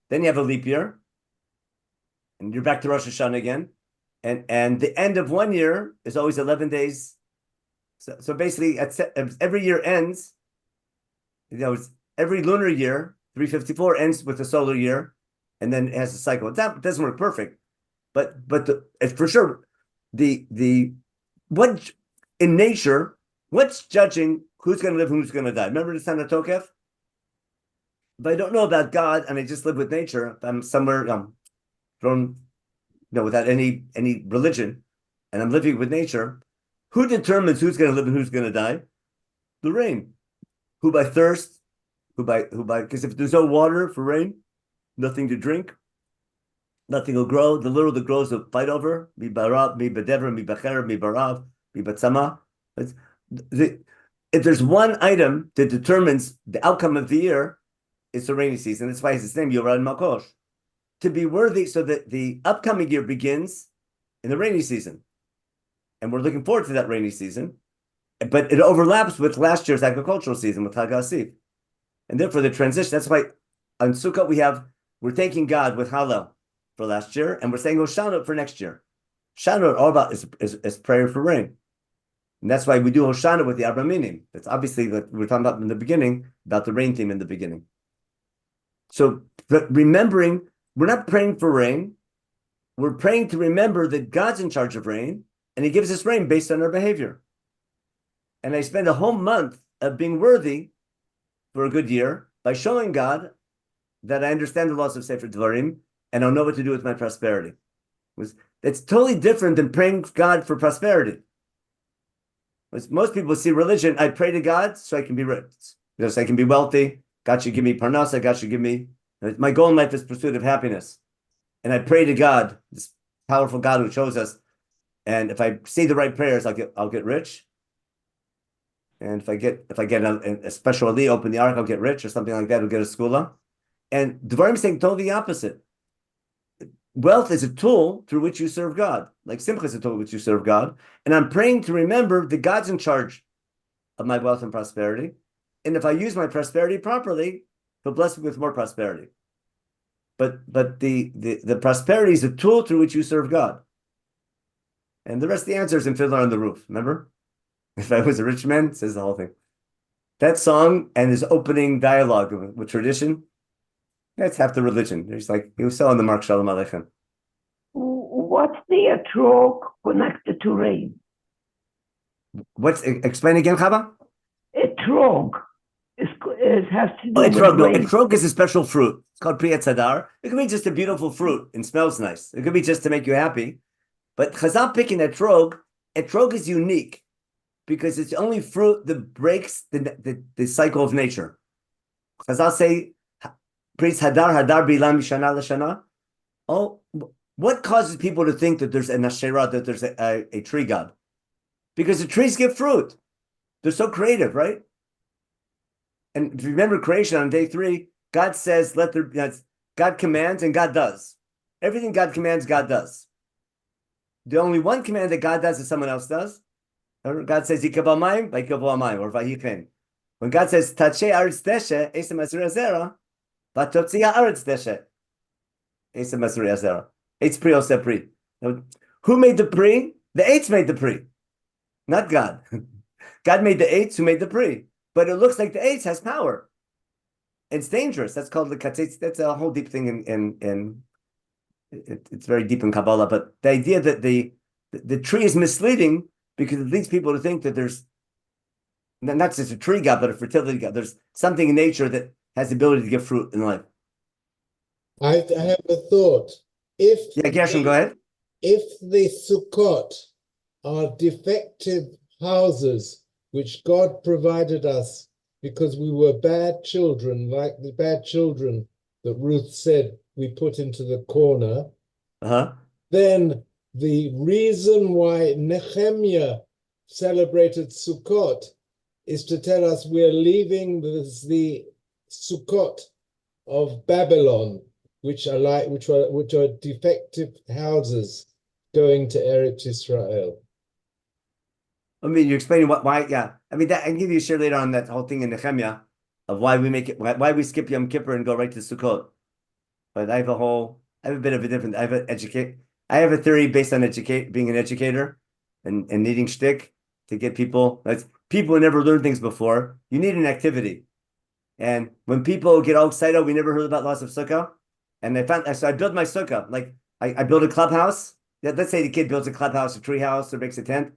Then you have a leap year. And you're back to Rosh Hashanah again. And the end of one year is always 11 days. So basically, every year ends, every lunar year, 354, ends with the solar year. And then it has a cycle. That doesn't work perfect, but it's for sure what in nature, what's judging who's going to live, who's going to die? Remember the Tanach Tokef? If I don't know about God and I just live with nature, if I'm somewhere thrown, without any religion, and I'm living with nature, who determines who's going to live and who's going to die? The rain. Who by thirst? Who by? Because if there's no water for rain, nothing to drink, nothing will grow. The little that grows will fight over. Mi barav, mi bedever, mi becher, mi barav, mi batzama. If there's one item that determines the outcome of the year, it's the rainy season. That's why it's its name, Yorad Makosh. To be worthy, so that the upcoming year begins in the rainy season. And we're looking forward to that rainy season. But it overlaps with last year's agricultural season, with Chag HaSif. And therefore the transition, that's why on Sukkot we're thanking God with Hallel for last year, and we're saying Hoshana for next year. Hoshana all about is prayer for rain. And that's why we do Hoshana with the Arba Minim. That's obviously what we were talking about in the beginning, about the rain theme in the beginning. So remembering, we're not praying for rain. We're praying to remember that God's in charge of rain, and he gives us rain based on our behavior. And I spend a whole month of being worthy for a good year by showing God that I understand the laws of Sefer Dvarim and I'll know what to do with my prosperity. It's totally different than praying God for prosperity. Most people see religion, I pray to God so I can be rich, so I can be wealthy. God should give me parnasa, God should give me, my goal in life is pursuit of happiness. And I pray to God, this powerful God who chose us. And if I say the right prayers, I'll get rich. And if I get a special ali, open the ark, I'll get rich or something like that, I'll get a skula. And Dvarim is saying totally the opposite. Wealth is a tool through which you serve God. Like Simcha is a tool through which you serve God. And I'm praying to remember that God's in charge of my wealth and prosperity. And if I use my prosperity properly, he'll bless me with more prosperity. But the prosperity is a tool through which you serve God. And the rest of the answer is in Fiddler on the Roof. Remember? If I was a rich man, says the whole thing. That song and his opening dialogue with tradition, that's half the religion. There's like, he was selling the Mark Shalom Aleichem. What's the etrog connected to rain? Explain again, Chava? Etrog has to do with rain. Etrog is a special fruit. It's called Pri Tzadar. It could be just a beautiful fruit and smells nice. It could be just to make you happy. But Chazal picking etrog is unique because it's the only fruit that breaks the cycle of nature. Chazal say, Pritz hadar bilam mishana l'shana. Oh, what causes people to think that there's an asherah, that there's a tree god? because the trees give fruit. They're so creative, right? And if you remember creation on day 3, God says, "Let there." God commands and God does. Everything God commands, God does. The only one command that God does is someone else does. God says, "Yikabamayim, vayikabamayim," or "Vayichen." When God says, "Tache aretz deshe, esem asur azera," "Vatotzia aretz deshe, esem asur azera." Eitz pri ose pri. Who made the pri? The eitz made the pri, not God. God made the eitz, who made the pri. But it looks like the eitz has power. It's dangerous. That's called the katzitz. That's a whole deep thing it's very deep in Kabbalah. But the idea that the tree is misleading because it leads people to think that there's not just a tree god, but a fertility god. There's something in nature that has the ability to give fruit in life. I have a thought. Gershon, go ahead. If the Sukkot are defective houses which God provided us because we were bad children, like the bad children that Ruth said we put into the corner, then the reason why Nehemiah celebrated Sukkot is to tell us we're leaving the Sukkot of Babylon, which are defective houses going to Eretz Israel. I mean, you're explaining why, yeah. I mean, I can give you a share later on that whole thing in Nehemiah of why we skip Yom Kippur and go right to Sukkot. But I have a bit of a different, I have a theory based on being an educator and needing shtick to get people who never learned things before. You need an activity. And when people get all excited, we never heard about lots of sukkah. And so I built my sukkah. Like I built a clubhouse. Let's say the kid builds a clubhouse, a tree house, or makes a tent.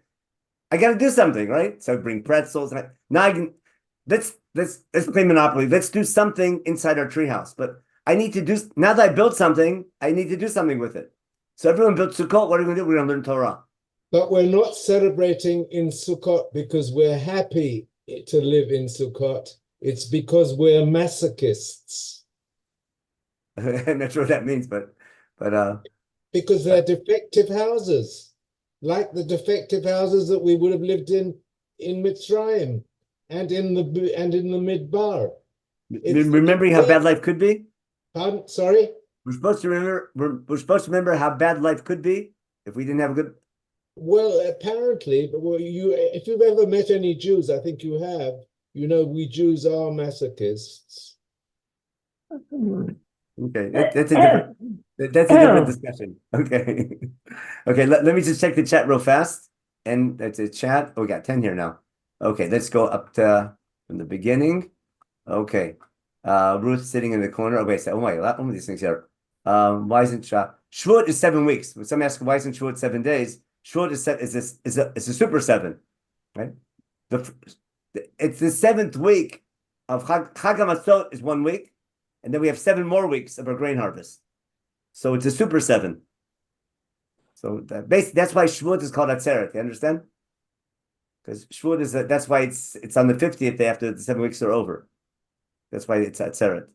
I got to do something, right? So I bring pretzels. Now let's play Monopoly. Let's do something inside our treehouse. But I need to do, now that I built something, I need to do something with it. So everyone built Sukkot. What are we going to do? We're going to learn Torah. But we're not celebrating in Sukkot because we're happy to live in Sukkot. It's because we're masochists. I'm not sure what that means, but because they're defective houses. Like the defective houses that we would have lived in Mitzrayim and in the Midbar. Remembering how bad life could be? Pardon? Sorry? We're supposed to remember how bad life could be if we didn't have a good. Well, apparently, if you've ever met any Jews, I think you have, we Jews are masochists. Okay, that's a different discussion. Okay. Okay, let me just check the chat real fast. And that's a chat. Oh, we got 10 here now. Okay, let's go up to from the beginning. Okay. Ruth sitting in the corner. Okay, so one of these things here. Why isn't Shavuot is 7 weeks? When some ask why isn't Shavuot 7 days? Shavuot is a super 7, right? It's the 7th week of Chag HaMatzot is 1 week, and then we have 7 more weeks of our grain harvest. So it's a super 7. So that's why Shavuot is called Atzeret. You understand? Because Shavuot is that's why it's on the 50th day after the 7 weeks are over. That's why it's Atzeret.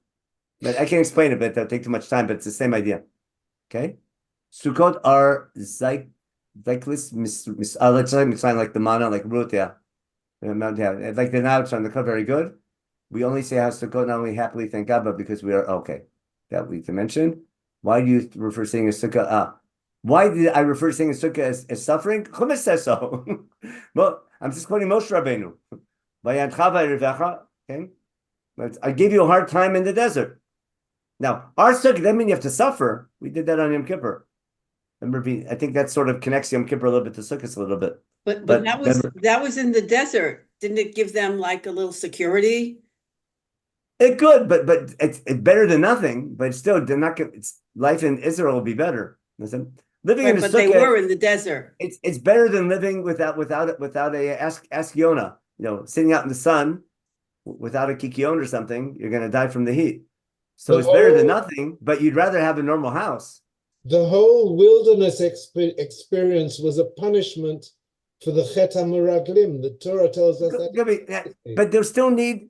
But I can explain it, but that'll take too much time. But it's the same idea. Okay. Sukkot are cyclists. Let's say like the mana, like Ruth, yeah. Like the Nauch on the cover, very good. We only say how Sukkot not only happily thank God, but because we are okay. That we can mention. Why do you refer saying a sukkah? Why did I refer to saying a sukkah as suffering? Chumash says so. Well, I'm just quoting Moshe Rabbeinu. Okay, but I gave you a hard time in the desert. Now, our sukkah, that means you have to suffer. We did that on Yom Kippur. Remember, I think that sort of connects Yom Kippur a little bit to Sukkot a little bit. But that was in the desert. Didn't it give them like a little security? It could, but it's better than nothing. But still, they're not. Life in Israel will be better. Listen, living in a sukkah, they were in the desert. It's better than living without a ask Yonah. Sitting out in the sun without a kikion or something, you're going to die from the heat. So it's better than nothing. But you'd rather have a normal house. The whole wilderness experience was a punishment for the Chet HaMeraglim. The Torah tells us that. But there's still need.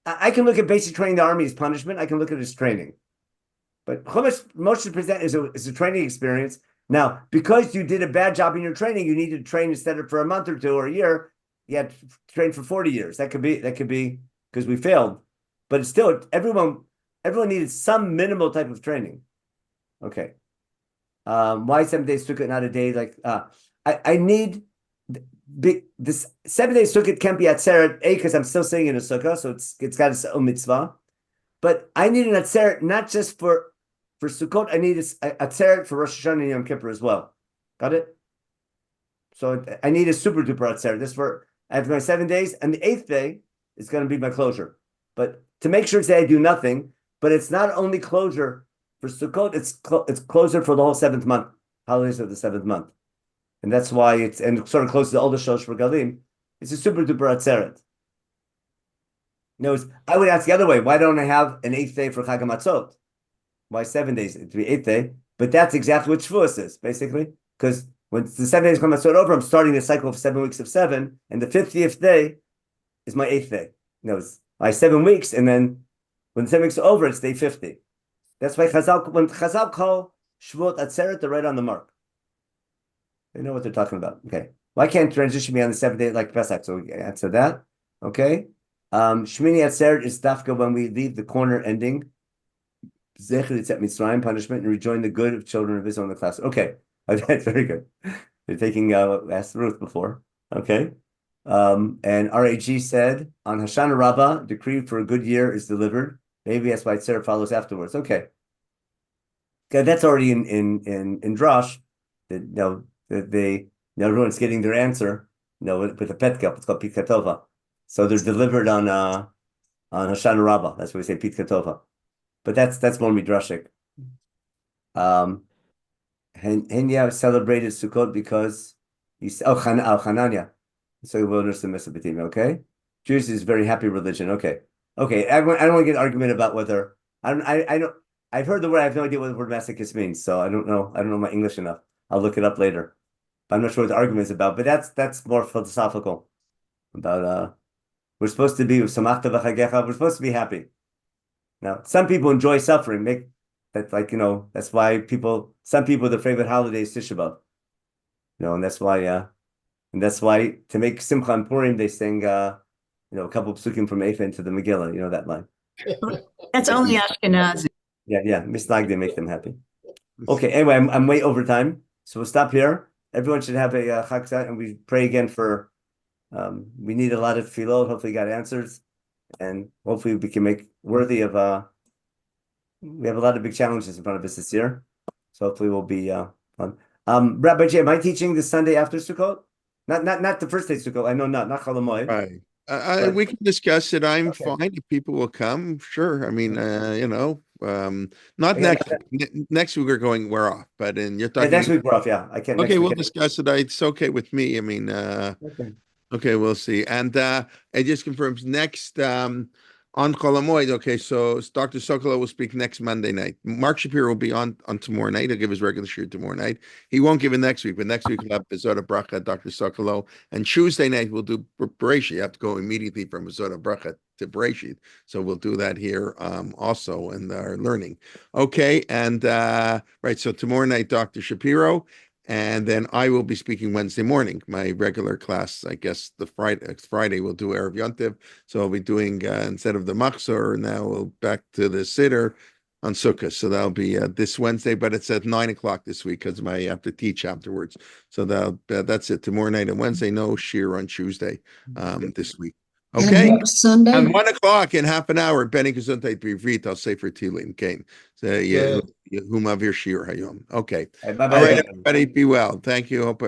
I can look at basic training the army as punishment. I can look at it as training. But Chumash Moshe present is a training experience. Now, because you did a bad job in your training, you need to train instead of for a month or two or a year, you had to train for 40 years. That could be because we failed. But it's still, everyone needed some minimal type of training. Okay. Why 7 days Sukkot, not a day like I need this 7 days Sukkot can't be atzeret, because I'm still sitting in a sukkah, so it's got its own mitzvah. But I need an atzeret not just for Sukkot, I need a atzeret for Rosh Hashanah and Yom Kippur as well. Got it? So I need a super duper atzeret. This for I have my 7 days, and the 8th day is going to be my closure. But to make sure say I do nothing, but it's not only closure for Sukkot, it's closure for the whole 7th month, holidays of the 7th month. And that's why it sort of closes all the Shalosh Regalim. It's a super duper atzeret. I would ask the other way, why don't I have an 8th day for Chag HaMatzot? Why 7 days? It'd be 8th day. But that's exactly what Shavuos is, basically. Because when the 7 days come over, I'm starting the cycle of 7 weeks of 7, and the 50th day is my 8th day. It's my 7 weeks, and then when the 7 weeks are over, it's day 50. That's why when Chazal call Shavuot Atzeret, they're right on the mark. They know what they're talking about. Okay. Why can't transition be on the 7th day like Pesach? So we answer that. Okay. Shmini Atzeret is dafka when we leave the corner ending. Zecher Yitzat Mitzrayim, punishment, and rejoin the good of children of Israel in the class. Okay. That's very good. They're taking asked Ruth before. Okay. And RAG said on Hoshana Rabbah, decree for a good year is delivered. Maybe that's why Sarah follows afterwards. Okay. That's already in Drash. Everyone's getting their answer. With a petkap, it's called Pitka Tova. So they're delivered on Hoshana Rabbah. That's why we say Pitka Tova. But that's more midrashic. Henya celebrated Sukkot because Hananya. So he will understand Mesopotamia. Okay, Jews is very happy religion. Okay. I don't want to get an argument about whether I don't. I've heard the word. I have no idea what the word masochist means. So I don't know. I don't know my English enough. I'll look it up later. But I'm not sure what the argument is about. But that's more philosophical. About we're supposed to be with Samachta v'chagecha. We're supposed to be happy. Now, some people enjoy suffering. That's why some people, their favorite holiday is Tisha B'Av. And that's why to make Simcha and Purim, they sing, a couple of psukim from Eifa into the Megillah, that line. That's only Ashkenazi. Yeah. Misnag, they make them happy. Okay, anyway, I'm way over time. So we'll stop here. Everyone should have a Chag Sameach, and we pray again for, we need a lot of tefillot. Hopefully, got answers. And hopefully we can make worthy of we have a lot of big challenges in front of us this year. So hopefully we'll be fun. Rabbi J, am I teaching this Sunday after Sukkot? Not the first day of Sukkot. I know not Chol HaMoed. Right. We can discuss it. I'm fine if people will come. Sure. I mean, not next week we're off, but you're talking next week we're off. Yeah, I can't. Okay, we'll discuss it. It's okay with me. I mean, okay, we'll see. And it just confirms next on Chol HaMoed. Okay, so Dr. Sokolow will speak next Monday night. Mark Shapiro will be on tomorrow night. He'll give his regular shiur tomorrow night. He won't give it next week, but next week we'll have Bezoda Bracha, Dr. Sokolow. And Tuesday night we'll do Bereshit. You have to go immediately from Bezoda Bracha to Bereshit. So we'll do that here also in our learning. Okay, and right, so tomorrow night, Dr. Shapiro. And then I will be speaking Wednesday morning, my regular class. I guess the Friday we'll do Erev Yontiv. So I'll be doing, instead of the Machzor, now we'll back to the Siddur on Sukkot. So that'll be this Wednesday, but it's at 9 o'clock this week because I have to teach afterwards. So that's it. Tomorrow night and Wednesday, no shiur on Tuesday this week. Okay. And next Sunday? At 1 o'clock in half an hour, Benny Gesundheit B'Ivrit, I'll say for Tilin Kane. So yeah, Humavir Shir Hayom. Okay. Bye-bye. All right, everybody, be well. Thank you. Hope